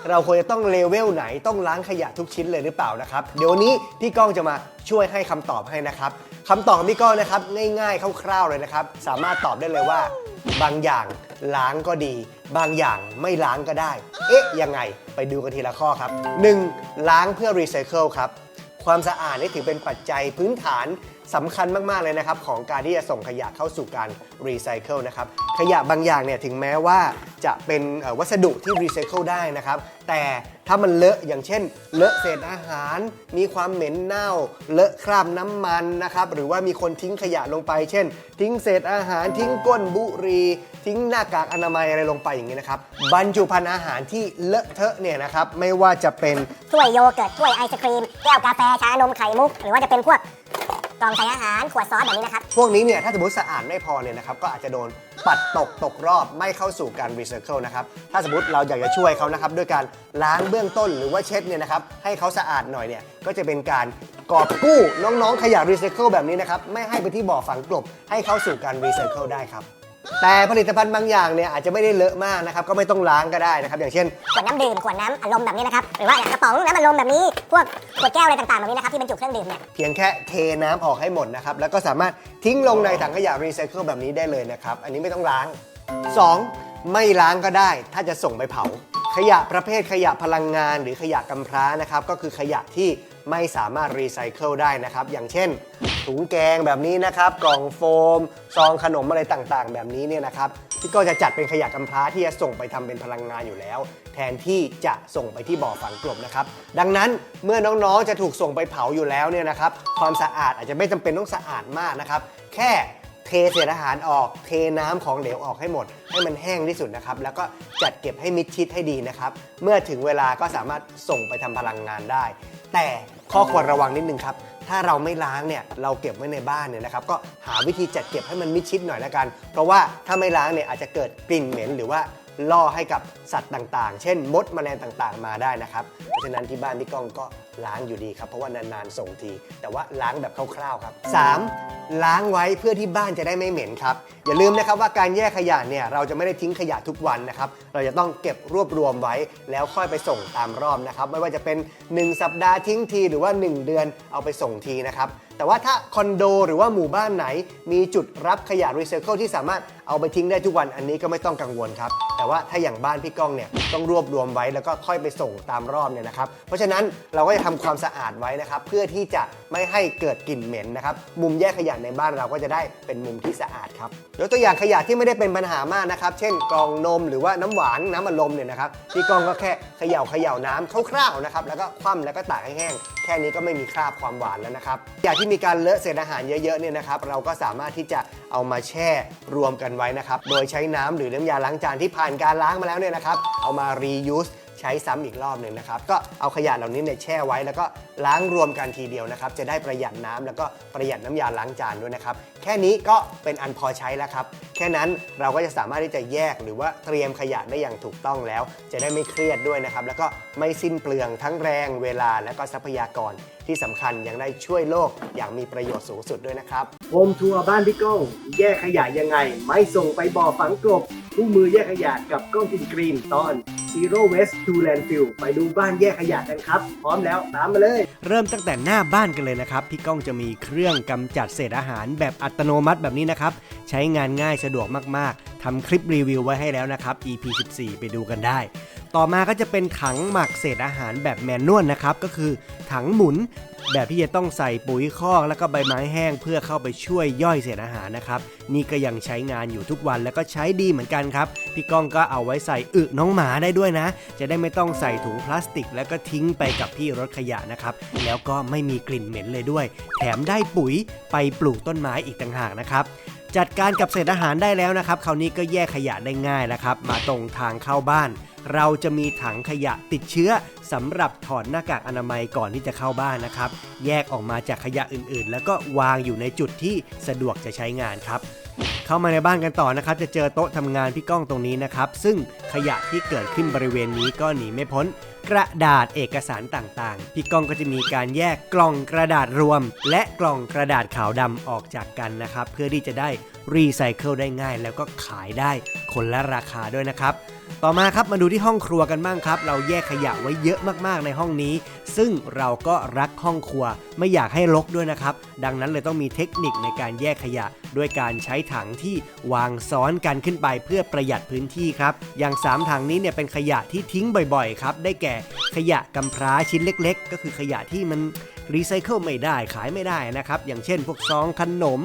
เราควรจะต้องเลเวลไหนต้องล้างขยะทุกชิ้นเลยหรือเปล่านะครับเดี๋ยวนี้พี่ก้องจะมาช่วยให้คำตอบให้นะครับคำตอบของพี่ก้องนะครับง่ายๆคร่าวๆเลยนะครับสามารถตอบได้เลยว่าบางอย่างล้างก็ดีบางอย่างไม่ล้างก็ได้ยังไงไปดูกันทีละข้อครับ 1. ล้างเพื่อรีไซเคิลครับความสะอาดนี่ถือเป็นปัจจัยพื้นฐานสำคัญมากๆเลยนะครับของการที่จะส่งขยะเข้าสู่การรีไซเคิลนะครับขยะบางอย่างเนี่ยถึงแม้ว่าจะเป็นวัสดุที่รีไซเคิลได้นะครับแต่ถ้ามันเลอะอย่างเช่นเลอะเศษอาหารมีความเหม็นเน่าเลอะคราบน้ำมันนะครับหรือว่ามีคนทิ้งขยะลงไปเช่นทิ้งเศษอาหารทิ้งก้นบุหรี่ทิ้งหน้ากากอนามัยอะไรลงไปอย่างนี้นะครับบรรจุภัณฑ์อาหารที่เลอะเทอะเนี่ยนะครับไม่ว่าจะเป็นถ้วยโยเกิร์ตถ้วยไอศครีมแก้วกาแฟชานมไข่มุกหรือว่าจะเป็นพวกกล่องใส่อาหารขวดซอสแบบนี้นะครับพวกนี้เนี่ยถ้าสมมติสะอาดไม่พอเนี่ยนะครับก็อาจจะโดนปัดตกรอบไม่เข้าสู่การรีไซเคิลนะครับถ้าสมมติเราอยากจะช่วยเขานะครับด้วยการล้างเบื้องต้นหรือว่าเช็ดเนี่ยนะครับให้เขาสะอาดหน่อยเนี่ยก็จะเป็นการกอบกู้น้องๆขยะรีไซเคิลแบบนี้นะครับไม่ให้ไปที่บ่อฝังกลบให้เข้าสู่การรีไซเคิลได้ครับแต่ผลิตภัณฑ์บางอย่างเนี่ยอาจจะไม่ได้เลอะมากนะครับก็ไม่ต้องล้างก็ได้นะครับอย่างเช่นขวดน้ำดื่มขวดน้ำอัดลมแบบนี้นะครับหรือว่ากระป๋องน้ำอัดลมแบบนี้พวกขวดแก้วอะไรต่างๆแบบนี้นะครับที่บรรจุเครื่องดื่มเนี่ยเพียงแค่เทน้ำออกให้หมดนะครับแล้วก็สามารถทิ้งลงในถังขยะรีไซเคิลแบบนี้ได้เลยนะครับอันนี้ไม่ต้องล้าง 2. ไม่ล้างก็ได้ถ้าจะส่งไปเผา ขยะประเภทขยะพลังงานหรือขยะกำพร้านะครับก็คือขยะที่ไม่สามารถรีไซเคิลได้นะครับอย่างเช่นถุงแกงแบบนี้นะครับกล่องโฟมซองขนมอะไรต่างๆแบบนี้เนี่ยนะครับที่ก็จะจัดเป็นขยะกำพร้าที่จะส่งไปทำเป็นพลังงานอยู่แล้วแทนที่จะส่งไปที่บ่อฝังกลบนะครับดังนั้นเมื่อน้องๆจะถูกส่งไปเผาอยู่แล้วเนี่ยนะครับความสะอาดอาจจะไม่จำเป็นต้องสะอาดมากนะครับแค่เทเศษอาหารออกเทน้ำของเหลวออกให้หมดให้มันแห้งที่สุดนะครับแล้วก็จัดเก็บให้มิดชิดให้ดีนะครับเมื่อถึงเวลาก็สามารถส่งไปทำพลังงานได้แต่ข้อควรระวังนิดนึงครับถ้าเราไม่ล้างเนี่ยเราเก็บไว้ในบ้านเนี่ยนะครับก็หาวิธีจัดเก็บให้มันมิดชิดหน่อยละกันเพราะว่าถ้าไม่ล้างเนี่ยอาจจะเกิดกลิ่นเหม็นหรือว่าล่อให้กับสัตว์ต่างๆเช่นมดแมลงต่างๆมาได้นะครับเพราะฉะนั้นที่บ้านพี่ก้องก็ล้างอยู่ดีครับเพราะว่านานๆส่งทีแต่ว่าล้างแบบคร่าวๆครับ 3. ล้างไว้เพื่อที่บ้านจะได้ไม่เหม็นครับอย่าลืมนะครับว่าการแยกขยะเนี่ยเราจะไม่ได้ทิ้งขยะทุกวันนะครับเราจะต้องเก็บรวบรวมไว้แล้วค่อยไปส่งตามรอบนะครับไม่ว่าจะเป็น1สัปดาห์ทิ้งทีหรือว่า1เดือนเอาไปส่งทีนะครับแต่ว่าถ้าคอนโดหรือว่าหมู่บ้านไหนมีจุดรับขยะรีไซเคิลที่สามารถเอาไปทิ้งได้ทุกวันอันนี้ก็ไม่ต้องกังวลครับแต่ว่าถ้าอย่างบ้านพี่ก้องเนี่ยต้องรวบรวมไว้แล้วก็ค่อยไปส่งตามรอบเนี่ยนะครับเพราะฉะนั้นเราก็จะทำความสะอาดไว้นะครับเพื่อที่จะไม่ให้เกิดกลิ่นเหม็นนะครับมุมแยกขยะในบ้านเราก็จะได้เป็นมุมที่สะอาดครับยกตัวอย่างขยะที่ไม่ได้เป็นปัญหามากนะครับเช่นกล่องนมหรือว่าน้ำหวานน้ำอัดลมเนี่ยนะครับพี่ก้องก็แค่เขย่าน้ำคร่าวๆนะครับแล้วก็คว่ำแล้วก็ตากให้แห้งแค่นี้ก็ไม่มีคราบความหวานแล้วนะครับอย่างที่มีการเลอะเศษอาหารเยอะๆเนี่ยนะครับเราก็สามารถที่จะเอามาแช่รวมกันไว้นะครับโดยใช้น้ำหรือน้ำยาล้างจานที่ผ่านการล้างมาแล้วเนี่ยนะครับเอามา reuse ใช้ซ้ำอีกรอบหนึ่งนะครับก็เอาขยะเหล่านี้เนี่ยแช่ไว้แล้วก็ล้างรวมกันทีเดียวนะครับจะได้ประหยัดน้ำแล้วก็ประหยัดน้ำยาล้างจานด้วยนะครับแค่นี้ก็เป็นอันพอใช้แล้วครับแค่นั้นเราก็จะสามารถที่จะแยกหรือว่าเตรียมขยะได้อย่างถูกต้องแล้วจะได้ไม่เครียดด้วยนะครับแล้วก็ไม่สิ้นเปลืองทั้งแรงเวลาและก็ทรัพยากรที่สำคัญยังได้ช่วยโลกอย่างมีประโยชน์สูงสุดด้วยนะครับโฮมทัวร์บ้านพี่ก้องแยกขยะยังไงไม่ส่งไปบ่อฝังกลบคู่มือแยกขยะกับก้องกินกรีนตอน Zero Waste to Landfill ไปดูบ้านแยกขยะกันครับพร้อมแล้วตามมาเลยเริ่มตั้งแต่หน้าบ้านกันเลยนะครับพี่ก้องจะมีเครื่องกำจัดเศษอาหารแบบอัตโนมัติแบบนี้นะครับใช้งานง่ายสะดวกมากๆทำคลิปรีวิวไว้ให้แล้วนะครับ EP 14 ไปดูกันได้ต่อมาก็จะเป็นถังหมักเศษอาหารแบบแมนนวลนะครับก็คือถังหมุนแบบที่จะต้องใส่ปุ๋ยคอกแล้วก็ใบไม้แห้งเพื่อเข้าไปช่วยย่อยเศษอาหารนะครับนี่ก็ยังใช้งานอยู่ทุกวันแล้วก็ใช้ดีเหมือนกันครับพี่ก้องก็เอาไว้ใส่อึน้องหมาได้ด้วยนะจะได้ไม่ต้องใส่ถุงพลาสติกแล้วก็ทิ้งไปกับที่รถขยะนะครับแล้วก็ไม่มีกลิ่นเหม็นเลยด้วยแถมได้ปุ๋ยไปปลูกต้นไม้อีกต่างหากนะครับจัดการกับเศษอาหารได้แล้วนะครับคราวนี้ก็แยกขยะได้ง่ายแล้วครับมาตรงทางเข้าบ้านเราจะมีถังขยะติดเชื้อสำหรับถอดหน้ากากอนามัยก่อนที่จะเข้าบ้านนะครับแยกออกมาจากขยะอื่นๆแล้วก็วางอยู่ในจุดที่สะดวกจะใช้งานครับเข้ามาในบ้านกันต่อนะครับจะเจอโต๊ะทำงานพี่ก้องตรงนี้นะครับซึ่งขยะที่เกิดขึ้นบริเวณนี้ก็หนีไม่พ้นกระดาษเอกสารต่างๆพี่ก้องก็จะมีการแยกกล่องกระดาษรวมและกล่องกระดาษขาวดำออกจากกันนะครับเพื่อที่จะได้รีไซเคิลได้ง่ายแล้วก็ขายได้คนละราคาด้วยนะครับต่อมาครับมาดูที่ห้องครัวกันบ้างครับเราแยกขยะไว้เยอะมากๆในห้องนี้ซึ่งเราก็รักห้องครัวไม่อยากให้รกด้วยนะครับดังนั้นเลยต้องมีเทคนิคในการแยกขยะด้วยการใช้ถังที่วางซ้อนกันขึ้นไปเพื่อประหยัดพื้นที่ครับอย่าง3ถังนี้เนี่ยเป็นขยะที่ทิ้งบ่อยๆครับได้แก่ขยะกำพร้าชิ้นเล็กๆก็คือขยะที่มันรีไซเคิลไม่ได้ขายไม่ได้นะครับอย่างเช่นพวกซองขนม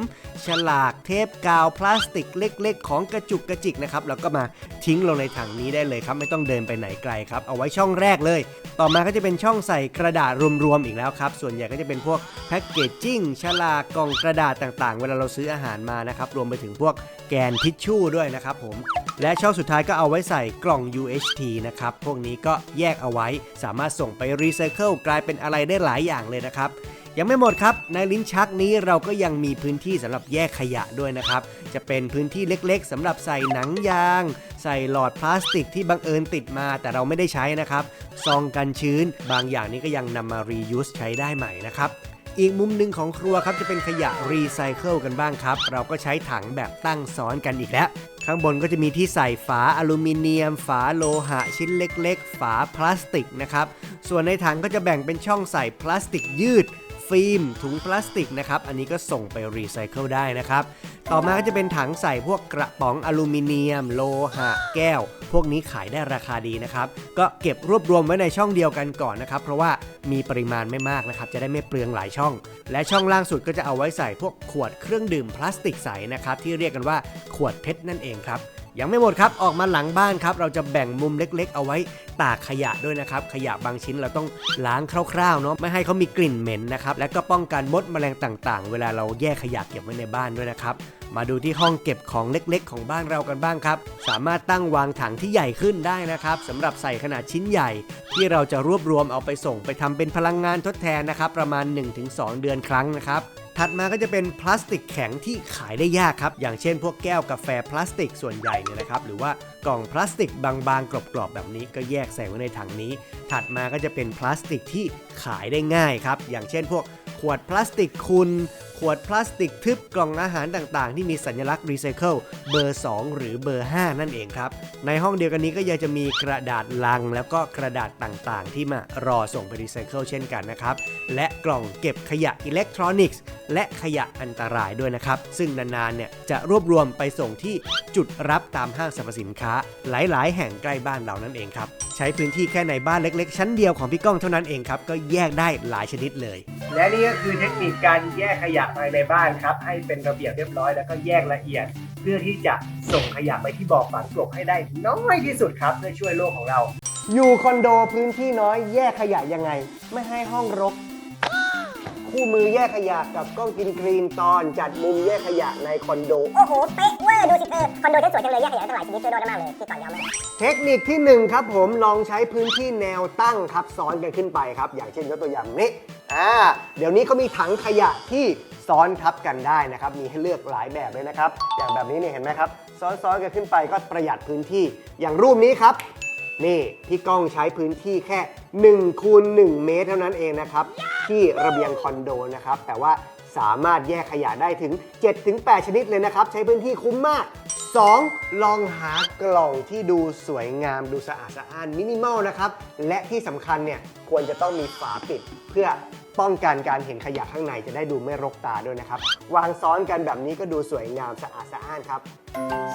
ฉลากเทปกาวพลาสติกเล็กๆของกระจุกกระจิกนะครับแล้วก็มาทิ้งลงในถังนี้ได้เลยครับไม่ต้องเดินไปไหนไกลครับเอาไว้ช่องแรกเลยต่อมาก็จะเป็นช่องใส่กระดาษรวมๆอีกแล้วครับส่วนใหญ่ก็จะเป็นพวกแพ็กเกจจิ้งฉลากกล่องกระดาษต่างๆเวลาเราซื้ออาหารมานะครับรวมไปถึงพวกแกนทิชชู่ด้วยนะครับผมและช่องสุดท้ายก็เอาไว้ใส่กล่อง UHT นะครับพวกนี้ก็แยกเอาไว้สามารถส่งไปรีไซเคิลกลายเป็นอะไรได้หลายอย่างเลยนะครับยังไม่หมดครับในลิ้นชักนี้เราก็ยังมีพื้นที่สำหรับแยกขยะด้วยนะครับจะเป็นพื้นที่เล็กๆสำหรับใส่หนังยางใส่หลอดพลาสติกที่บังเอิญติดมาแต่เราไม่ได้ใช้นะครับซองกันชื้นบางอย่างนี้ก็ยังนำมา reuse ใช้ได้ใหม่นะครับอีกมุมหนึ่งของครัวครับจะเป็นขยะรีไซเคิลกันบ้างครับเราก็ใช้ถังแบบตั้งซ้อนกันอีกแล้วข้างบนก็จะมีที่ใส่ฝาอลูมิเนียมฝาโลหะชิ้นเล็กๆฝาพลาสติกนะครับส่วนในถังก็จะแบ่งเป็นช่องใส่พลาสติกยืด ฟิล์มถุงพลาสติกนะครับอันนี้ก็ส่งไปรีไซเคิลได้นะครับต่อมาก็จะเป็นถังใส่พวกกระป๋องอลูมิเนียมโลหะแก้วพวกนี้ขายได้ราคาดีนะครับก็เก็บรวบรวมไว้ในช่องเดียวกันก่อนนะครับเพราะว่ามีปริมาณไม่มากนะครับจะได้ไม่เปลืองหลายช่องและช่องล่างสุดก็จะเอาไว้ใส่พวกขวดเครื่องดื่มพลาสติกใสนะครับที่เรียกกันว่าขวดเพชรนั่นเองครับยังไม่หมดครับออกมาหลังบ้านครับเราจะแบ่งมุมเล็กๆเอาไว้ตากขยะด้วยนะครับขยะบางชิ้นเราต้องล้างคร่าวๆเนาะไม่ให้เขามีกลิ่นเหม็นนะครับและก็ป้องกันมดแมลงต่างๆเวลาเราแยกขยะเก็บไว้ในบ้านด้วยนะครับมาดูที่ห้องเก็บของเล็กๆของบ้านเรากันบ้างครับสามารถตั้งวางถังที่ใหญ่ขึ้นได้นะครับสำหรับใส่ขนาดชิ้นใหญ่ที่เราจะรวบรวมเอาไปส่งไปทำเป็นพลังงานทดแทนนะครับประมาณ 1-2 เดือนครั้งนะครับถัดมาก็จะเป็นพลาสติกแข็งที่ขายได้ยากครับอย่างเช่นพวกแก้วกาแฟพลาสติกส่วนใหญ่เนี่ยนะครับหรือว่ากล่องพลาสติกบางๆกรอบๆแบบนี้ก็แยกใส่ไว้ในถังนี้ถัดมาก็จะเป็นพลาสติกที่ขายได้ง่ายครับอย่างเช่นพวกขวดพลาสติกคุณขวดพลาสติกทึบกล่องอาหารต่างๆที่มีสัญลักษณ์รีไซเคิลเบอร์2หรือเบอร์5นั่นเองครับในห้องเดียวกันนี้ก็ยังจะมีกระดาษลังแล้วก็กระดาษต่างๆที่มารอส่งไปรีไซเคิลเช่นกันนะครับและกล่องเก็บขยะอิเล็กทรอนิกส์และขยะอันตรายด้วยนะครับซึ่งนานๆเนี่ยจะรวบรวมไปส่งที่จุดรับตามห้างสรรพสินค้าหลายๆแห่งใกล้บ้านเรานั่นเองครับใช้พื้นที่แค่ในบ้านเล็กๆชั้นเดียวของพี่ก้องเท่านั้นเองครับก็แยกได้หลายชนิดเลยและนี่ก็คือเทคนิคการแยกขยะภายในบ้านครับให้เป็นระเบียบเรียบร้อยแล้วก็แยกละเอียดเพื่อที่จะส่งขยะไปที่บ่อฝังกลบให้ได้น้อยที่สุดครับเพื่อช่วยโลกของเราอยู่คอนโดพื้นที่น้อยแยกขยะยังไงไม่ให้ห้องรกคู่มือแยกขยะกับก้องกินกรีนตอนจัดมุมแยกขยะในคอนโดโอ้โหเป๊ะเวอร์ดูสิคอนโดฉันสวยจังเลยแยกขยะตั้งหลายชนิดช่วยโดนได้มากเลยที่ก่อนยาวมากเทคนิคที่1ครับผมลองใช้พื้นที่แนวตั้งครับซ้อนกันขึ้นไปครับอย่างเช่นยกตัวอย่างนี้เดี๋ยวนี้เขามีถังขยะที่ซ้อนทับกันได้นะครับมีให้เลือกหลายแบบเลยนะครับอย่างแบบนี้เนี่ยเห็นไหมครับซ้อนกันขึ้นไปก็ประหยัดพื้นที่อย่างรูปนี้ครับนี่พี่ก้องใช้พื้นที่แค่1 คูณ 1 เมตรเท่านั้นเองนะครับที่ระเบียงคอนโดนะครับแต่ว่าสามารถแยกขยะได้ถึง 7-8 ชนิดเลยนะครับใช้พื้นที่คุ้มมาก 2. ลองหากล่องที่ดูสวยงามดูสะอาดสะอ้านมินิมอลนะครับและที่สำคัญเนี่ยควรจะต้องมีฝาปิดเพื่อป้องกันการเห็นขยะข้างในจะได้ดูไม่รกตาด้วยนะครับวางซ้อนกันแบบนี้ก็ดูสวยงามสะอาดสะอ้านครับ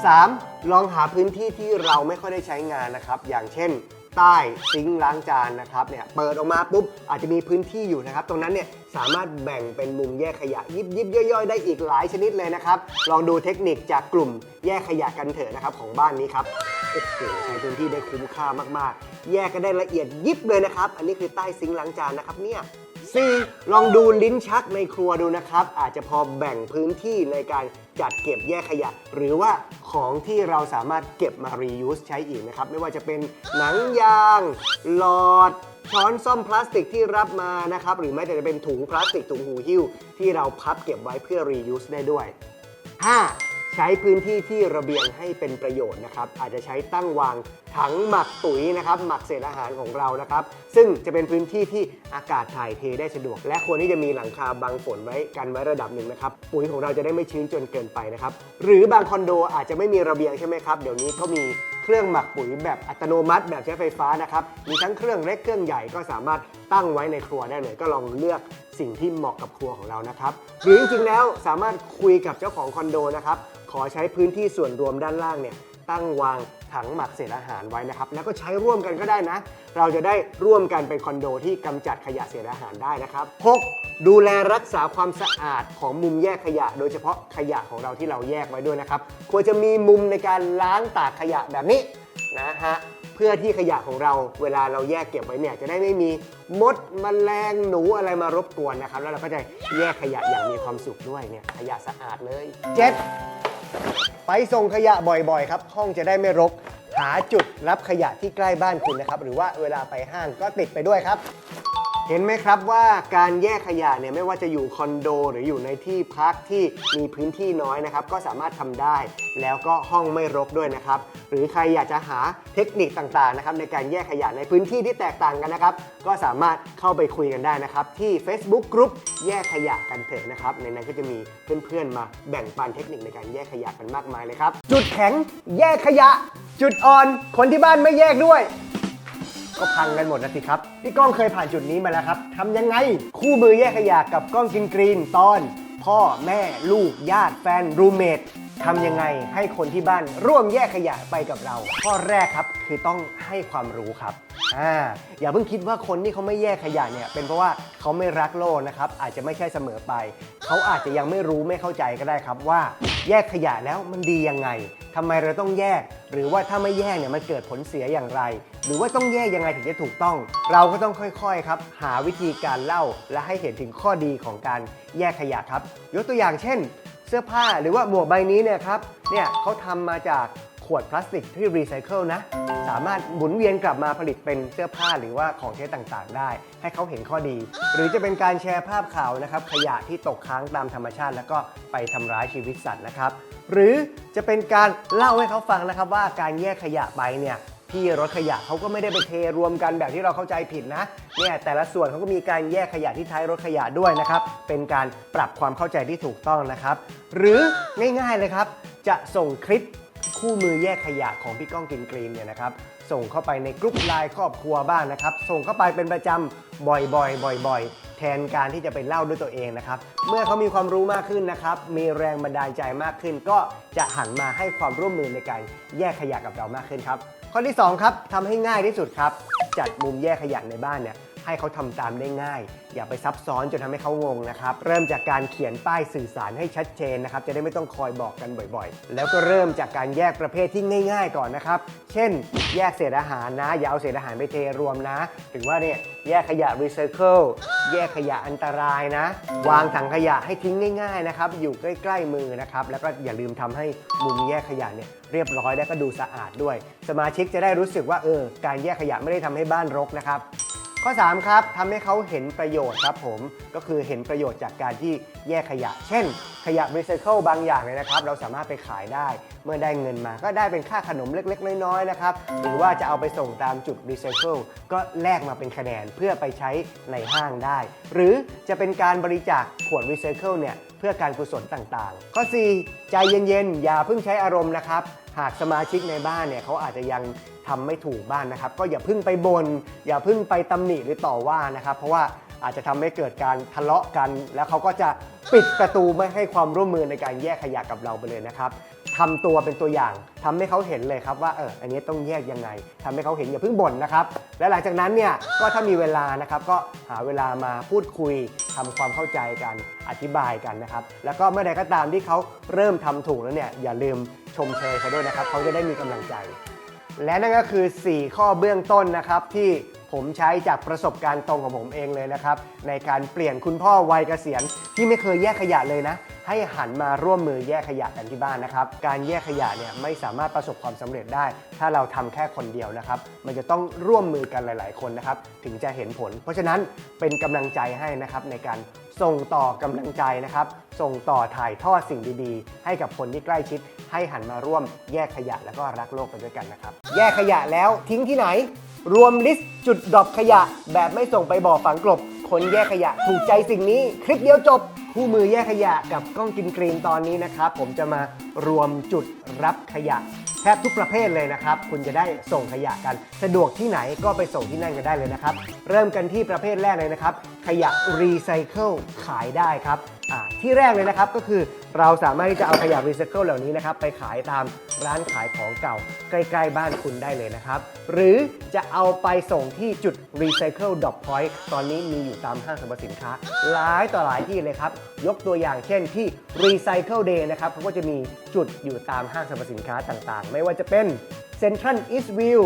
3. ลองหาพื้นที่ที่เราไม่ค่อยได้ใช้งานนะครับอย่างเช่นใต้ซิงค์ล้างจานนะครับเนี่ยเปิดออกมาปุ๊บอาจจะมีพื้นที่อยู่นะครับตรงนั้นเนี่ยสามารถแบ่งเป็นมุมแยกขยะยิบย่อยๆได้อีกหลายชนิดเลยนะครับลองดูเทคนิคจากกลุ่มแยกขยะกันเถอะนะครับของบ้านนี้ครับโอ้โหใช้พื้นที่ได้คุ้มค่ามากๆแยกกันได้ละเอียดยิบเลยนะครับอันนี้คือใต้ซิงค์ล้างจานนะครับเนี่ย4. ลองดูลิ้นชักในครัวดูนะครับอาจจะพอแบ่งพื้นที่ในการจัดเก็บแยกขยะหรือว่าของที่เราสามารถเก็บมา reuse ใช้อีกนะครับไม่ว่าจะเป็นหนังยางหลอดช้อนส้อมพลาสติกที่รับมานะครับหรือแม้แต่จะเป็นถุงพลาสติกถุงหูหิ้วที่เราพับเก็บไว้เพื่อ reuse ได้ด้วย 5. ใช้พื้นที่ที่ระเบียงให้เป็นประโยชน์นะครับอาจจะใช้ตั้งวางถังหมักปุ๋ยนะครับหมักเศษอาหารของเรานะครับซึ่งจะเป็นพื้นที่ที่อากาศถ่ายเทได้สะดวกและควรที่จะมีหลังคาบังฝนไว้กันไว้ระดับหนึ่งนะครับปุ๋ยของเราจะได้ไม่ชื้นจนเกินไปนะครับหรือบางคอนโดอาจจะไม่มีระเบียงใช่ไหมครับเดี๋ยวนี้ก็มีเครื่องหมักปุ๋ยแบบอัตโนมัติแบบใช้ไฟฟ้านะครับมีทั้งเครื่องเล็กเครื่องใหญ่ก็สามารถตั้งไว้ในครัวได้เลยก็ลองเลือกสิ่งที่เหมาะกับครัวของเรานะครับหรือจริงๆแล้วสามารถคุยกับเจ้าของคอนโดนะครับขอใช้พื้นที่ส่วนรวมด้านล่างเนี่ยตั้งวางถังหมักเศษอาหารไว้นะครับแล้วก็ใช้ร่วมกันก็ได้นะเราจะได้ร่วมกันเป็นคอนโดที่กำจัดขยะเศษอาหารได้นะครับ 6. ดูแลรักษาความสะอาดของมุมแยกขยะโดยเฉพาะขยะของเราที่เราแยกไว้ด้วยนะครับควรจะมีมุมในการล้างตากขยะแบบนี้นะฮะเพื่อที่ขยะของเราเวลาเราแยกเก็บไว้เนี่ยจะได้ไม่มีมดแมลงหนูอะไรมารบกวนนะครับแล้วเราก็จะแยกขยะอย่างมีความสุขด้วยเนี่ยขยะสะอาดเลย 7. ไปส่งขยะบ่อยๆครับห้องจะได้ไม่รกหาจุดรับขยะที่ใกล้บ้านคุณนะครับหรือว่าเวลาไปห้างก็ติดไปด้วยครับเห็นไหมครับว่าการแยกขยะเนี่ยไม่ว่าจะอยู่คอนโดหรืออยู่ในที่พักที่มีพื้นที่น้อยนะครับก็สามารถทำได้แล้วก็ห้องไม่รกด้วยนะครับหรือใครอยากจะหาเทคนิคต่างๆนะครับในการแยกขยะในพื้นที่ที่แตกต่างกันนะครับก็สามารถเข้าไปคุยกันได้นะครับที่ Facebook Group แยกขยะกันเถอะนะครับในนั้นก็จะมีเพื่อนๆมาแบ่งปันเทคนิคในการแยกขยะกันมากมายเลยครับจุดแข็งแยกขยะจุดอ่อนคนที่บ้านไม่แยกด้วย ก็พังกันหมดนะสิครับพี่ก้องเคยผ่านจุดนี้มาแล้วครับทำยังไงคู่มือแยกขยะกับก้องกินกรีนตอนพ่อแม่ลูกญาติแฟนรูเมททำยังไงให้คนที่บ้านร่วมแยกขยะไปกับเราข้อแรกครับคือต้องให้ความรู้ครับอย่าเพิ่งคิดว่าคนที่เขาไม่แยกขยะเนี่ยเป็นเพราะว่าเขาไม่รักโลกนะครับอาจจะไม่ใช่เสมอไปเขาอาจจะยังไม่รู้ไม่เข้าใจก็ได้ครับว่าแยกขยะแล้วมันดียังไงทำไมเราต้องแยกหรือว่าถ้าไม่แยกเนี่ยมันเกิดผลเสียอย่างไรหรือว่าต้องแยกยังไงถึงจะถูกต้องเราก็ต้องค่อยๆครับหาวิธีการเล่าและให้เห็นถึงข้อดีของการแยกขยะครับยกตัวอย่างเช่นเสื้อผ้าหรือว่าหมวกใบนี้เนี่ยครับเนี่ยเขาทำมาจากขวดพลาสติกที่รีไซเคิลนะสามารถหมุนเวียนกลับมาผลิตเป็นเสื้อผ้าหรือว่าของใช้ต่างๆได้ให้เขาเห็นข้อดีหรือจะเป็นการแชร์ภาพข่าวนะครับขยะที่ตกค้างตามธรรมชาติแล้วก็ไปทำร้ายชีวิตสัตว์นะครับหรือจะเป็นการเล่าให้เขาฟังนะครับว่าการแยกขยะไปเนี่ยพี่รถขยะเขาก็ไม่ได้ไปเทรวมกันแบบที่เราเข้าใจผิดนะเนี่ยแต่ละส่วนเขาก็มีการแยกขยะที่ท้ายรถขยะด้วยนะครับเป็นการปรับความเข้าใจที่ถูกต้องนะครับหรือง่ายๆเลยครับจะส่งคลิปคู่มือแยกขยะของพี่ก้องกินกรีนเนี่ยนะครับส่งเข้าไปในกลุ่มไลน์ครอบครัวบ้างนะครับส่งเข้าไปเป็นประจำบ่อยๆแทนการที่จะไปเล่าด้วยตัวเองนะครับเมื่อเขามีความรู้มากขึ้นนะครับมีแรงบันดาลใจมากขึ้นก็จะหันมาให้ความร่วมมือในการแยกขยะกับเรามากขึ้นครับข้อที่2ครับทำให้ง่ายที่สุดครับจัดมุมแยกขยะในบ้านเนี่ยให้เขาทำตามได้ง่ายอย่าไปซับซ้อนจนทำให้เขางงนะครับเริ่มจากการเขียนป้ายสื่อสารให้ชัดเจนนะครับจะได้ไม่ต้องคอยบอกกันบ่อยๆแล้วก็เริ่มจากการแยกประเภทที่ง่ายๆก่อนนะครับเช่นแยกเศษอาหารนะอย่าเอาเศษอาหารไปเทรวมนะถึงว่าเนี่ยแยกขยะรีไซเคิลแยกขยะอันตรายนะวางถังขยะให้ทิ้งง่ายๆนะครับอยู่ใกล้ๆมือนะครับแล้วก็อย่าลืมทำให้มุมแยกขยะเนี่ยเรียบร้อยและก็ดูสะอาดด้วยสมาชิกจะได้รู้สึกว่าการแยกขยะไม่ได้ทำให้บ้านรกนะครับข้อ3ครับทำให้เขาเห็นประโยชน์ครับผมก็คือเห็นประโยชน์จากการที่แยกขยะเช่นขยะรีไซเคิลบางอย่างเลยนะครับเราสามารถไปขายได้เมื่อได้เงินมาก็ได้เป็นค่าขนมเล็กๆน้อยๆนะครับหรือว่าจะเอาไปส่งตามจุดรีไซเคิลก็แลกมาเป็นคะแนนเพื่อไปใช้ในห้างได้หรือจะเป็นการบริจาคขวดรีไซเคิลเนี่ยเพื่อการกุศลต่างๆข้อ4ใจเย็นๆอย่าเพิ่งใช้อารมณ์นะครับหากสมาชิกในบ้านเนี่ยเขาอาจจะยังทำไม่ถูกบ้านนะครับก็อย่าเพิ่งไปบ่นอย่าเพิ่งไปตำหนิหรือต่อว่านะครับเพราะว่าอาจจะทำให้เกิดการทะเลาะกันแล้วเขาก็จะปิดประตูไม่ให้ความร่วมมือในการแยกขยะกับเราไปเลยนะครับทำตัวเป็นตัวอย่างทำให้เขาเห็นเลยครับว่าอันนี้ต้องแยกยังไงทำให้เขาเห็นอย่าเพิ่งบ่นนะครับและหลังจากนั้นเนี่ยก็ถ้ามีเวลานะครับก็หาเวลามาพูดคุยทำความเข้าใจกันอธิบายกันนะครับแล้วก็เมื่อใดก็ตามที่เขาเริ่มทำถูกแล้วเนี่ยอย่าลืมชมเชยเขาด้วยนะครับเขาจะได้มีกำลังใจและนั่นก็คือ4ข้อเบื้องต้นนะครับที่ผมใช้จากประสบการณ์ตรงของผมเองเลยนะครับในการเปลี่ยนคุณพ่อวัยเกษียณที่ไม่เคยแยกขยะเลยนะให้หันมาร่วมมือแยกขยะกันที่บ้านนะครับการแยกขยะเนี่ยไม่สามารถประสบความสำเร็จได้ถ้าเราทำแค่คนเดียวนะครับมันจะต้องร่วมมือกันหลายๆคนนะครับถึงจะเห็นผลเพราะฉะนั้นเป็นกำลังใจให้นะครับในการส่งต่อกำลังใจนะครับส่งต่อถ่ายทอดสิ่งดีๆให้กับคนที่ใกล้ชิดให้หันมาร่วมแยกขยะแล้วก็รักโลกไปด้วยกันนะครับแยกขยะแล้วทิ้งที่ไหนรวมลิสต์จุดดรอปขยะแบบไม่ส่งไปบ่อฝังกลบคนแยกขยะถูกใจสิ่งนี้คลิปเดียวจบคู่มือแยกขยะกับก้องกินกรีนตอนนี้นะครับผมจะมารวมจุดรับขยะแทบทุกประเภทเลยนะครับคุณจะได้ส่งขยะกันสะดวกที่ไหนก็ไปส่งที่นั่นกันได้เลยนะครับเริ่มกันที่ประเภทแรกเลยนะครับขยะรีไซเคิลขายได้ครับที่แรกเลยนะครับก็คือเราสามารถที่จะเอาขยะรีไซเคิลเหล่านี้นะครับไปขายตามร้านขายของเก่าใกล้ๆบ้านคุณได้เลยนะครับหรือจะเอาไปส่งที่จุดรีไซเคิลดรอปพอยต์ตอนนี้มีอยู่ตามห้างสรรพสินค้าหลายต่อหลายที่เลยครับยกตัวอย่างเช่นที่ Recycle Day นะครับเขาก็จะมีจุดอยู่ตามห้างสรรพสินค้าต่างๆไม่ว่าจะเป็น Central Eastview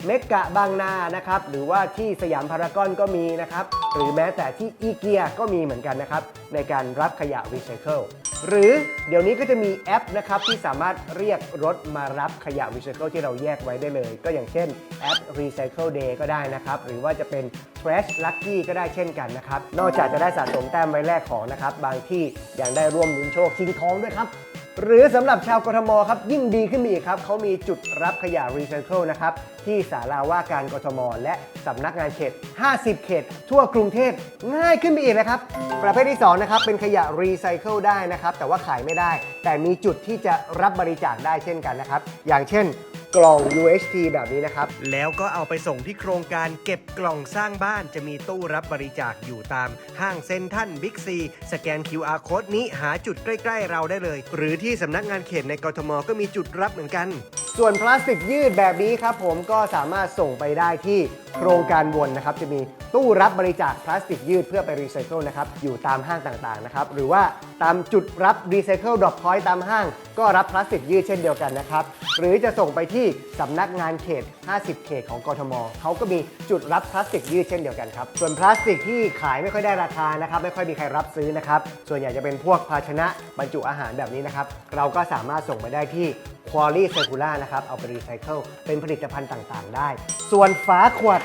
เมกะบางนานะครับหรือว่าที่สยามพารากอนก็มีนะครับหรือแม้แต่ที่อีเกียก็มีเหมือนกันนะครับในการรับขยะรีไซเคิลหรือเดี๋ยวนี้ก็จะมีแอปนะครับที่สามารถเรียกรถมารับขยะรีไซเคิลที่เราแยกไว้ได้เลยก็อย่างเช่นแอป Recycle Day ก็ได้นะครับหรือว่าจะเป็น Trash Lucky ก็ได้เช่นกันนะครับนอกจากจะได้สะสมแต้มไว้แลกของนะครับบางที่ยังได้ร่วมลุ้นโชคชิงทองด้วยครับหรือสำหรับชาวกทมครับยิ่งดีขึ้นไปอีกครับเขามีจุดรับขยะรีไซเคิลนะครับที่ศาลาว่าการกทมและสำนักงานเขต50 เขตทั่วกรุงเทพง่ายขึ้นไปอีกนะครับประเภทที่2นะครับเป็นขยะรีไซเคิลได้นะครับแต่ว่าขายไม่ได้แต่มีจุดที่จะรับบริจาคได้เช่นกันนะครับอย่างเช่น กล่อง UHT แบบนี้นะครับแล้วก็เอาไปส่งที่โครงการเก็บกล่องสร้างบ้านจะมีตู้รับบริจาคอยู่ตามห้างเซ็นทรัลบิ๊กซีสแกน QR Code นี้หาจุดใกล้ๆเราได้เลยหรือที่สำนักงานเขตในกทมก็มีจุดรับเหมือนกันส่วนพลาสติกยืดแบบนี้ครับผมก็สามารถส่งไปได้ที่โครงการวนนะครับจะมีตู้รับบริจาคพลาสติกยืดเพื่อไปรีไซเคิลนะครับอยู่ตามห้างต่างๆนะครับหรือว่าตามจุดรับรีไซเคิลดรอปพอยต์ตามห้างก็รับพลาสติกยืดเช่นเดียวกันนะครับหรือจะส่งไปที่สำนักงานเขต50 เขตของกทมเขาก็มีจุดรับพลาสติกยืดเช่นเดียวกันครับส่วนพลาสติกที่ขายไม่ค่อยได้ราคานะครับไม่ค่อยมีใครรับซื้อนะครับส่วนใหญ่จะเป็นพวกภาชนะบรรจุอาหารแบบนี้นะครับเราก็สามารถส่งไปได้ที่ Quality Circular นะครับเอาไปรีไซเคิลเป็นผลิตภัณฑ์ต่างๆได้ส่วนฝาขวด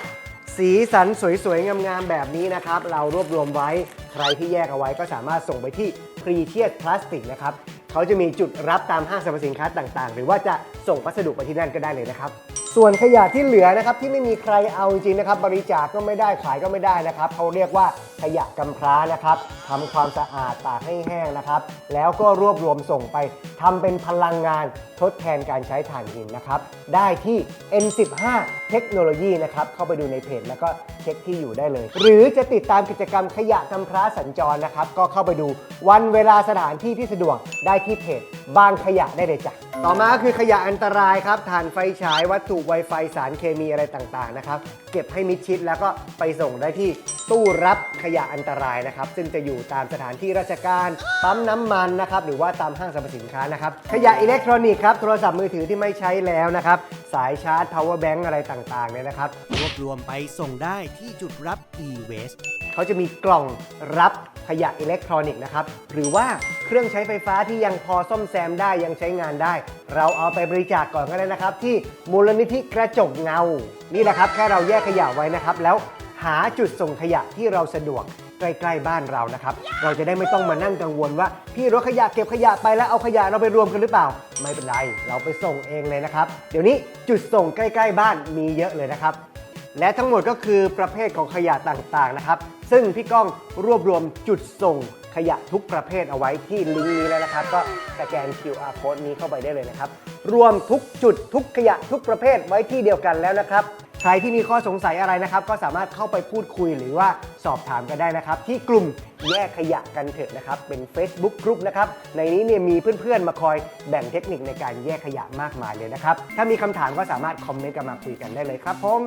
สีสันสวยๆงามๆแบบนี้นะครับเรารวบรวมไว้ใครที่แยกเอาไว้ก็สามารถส่งไปที่ Pretious Plastic นะครับเขาจะมีจุดรับตามห้างสรรพสินค้าต่างๆหรือว่าจะส่งพัสดุไปที่นั่นก็ได้เลยนะครับส่วนขยะที่เหลือนะครับที่ไม่มีใครเอาจริงๆนะครับบริจาคก็ไม่ได้ขายก็ไม่ได้นะครับเขาเรียกว่าขยะกำพร้านะครับทำความสะอาดตากให้แห้งนะครับแล้วก็รวบรวมส่งไปทำเป็นพลังงานทดแทนการใช้ถ่านหินนะครับได้ที่ N15 เทคโนโลยีนะครับเข้าไปดูในเพจแล้วก็เช็คที่อยู่ได้เลยหรือจะติดตามกิจกรรมขยะกำพร้าสัญจรนะครับก็เข้าไปดูวันเวลาสถานที่ที่สะดวกได้ที่เพจบางขยะได้เลยจ้ะต่อมาคือขยะอันตรายครับถ่านไฟฉายวัตถุไวไฟสารเคมีอะไรต่างๆนะครับเก็บให้มิดชิดแล้วก็ไปส่งได้ที่ตู้รับขยะอันตรายนะครับซึ่งจะอยู่ตามสถานที่ราชการปั๊มน้ำมันนะครับหรือว่าตามห้างสรรพสินค้านะครับขยะอิเล็กทรอนิกส์ครับโทรศัพท์มือถือที่ไม่ใช้แล้วนะครับสายชาร์จ power bank อะไรต่างๆเนี่ยนะครับรวบรวมไปส่งได้ที่จุดรับ e-waste เขาจะมีกล่องรับขยะอิเล็กทรอนิกส์นะครับหรือว่าเครื่องใช้ไฟฟ้าที่ยังพอซ่อมแซมได้ยังใช้งานได้เราเอาไปบริจาคก่อนก็ได้นะครับที่มูลนิธิกระจกเงานี่แหละครับแค่เราแยกขยะไว้นะครับแล้วหาจุดส่งขยะที่เราสะดวกใกล้ๆบ้านเรานะครับเราจะได้ไม่ต้องมานั่งกังวลว่าพี่รถขยะเก็บขยะไปแล้วเอาขยะเราไปรวมกันหรือเปล่าไม่เป็นไรเราไปส่งเองเลยนะครับเดี๋ยวนี้จุดส่งใกล้ๆบ้านมีเยอะเลยนะครับและทั้งหมดก็คือประเภทของขยะต่างๆนะครับซึ่งพี่ก้องรวบรวมจุดส่งขยะทุกประเภทเอาไว้ที่ลิงก์นี้แล้วนะครับก็สแกน QR Code นี้เข้าไปได้เลยนะครับรวมทุกจุดทุกขยะทุกประเภทไว้ที่เดียวกันแล้วนะครับใครที่มีข้อสงสัยอะไรนะครับก็สามารถเข้าไปพูดคุยหรือว่าสอบถามกันได้นะครับที่กลุ่มแยกขยะกันเถอะนะครับเป็น Facebook Group นะครับในนี้เนี่ยมีเพื่อนๆมาคอยแบ่งเทคนิคในการแยกขยะมากมายเลยนะครับถ้ามีคำถามก็สามารถคอมเมนต์กันมาคุยกันได้เลยครับผม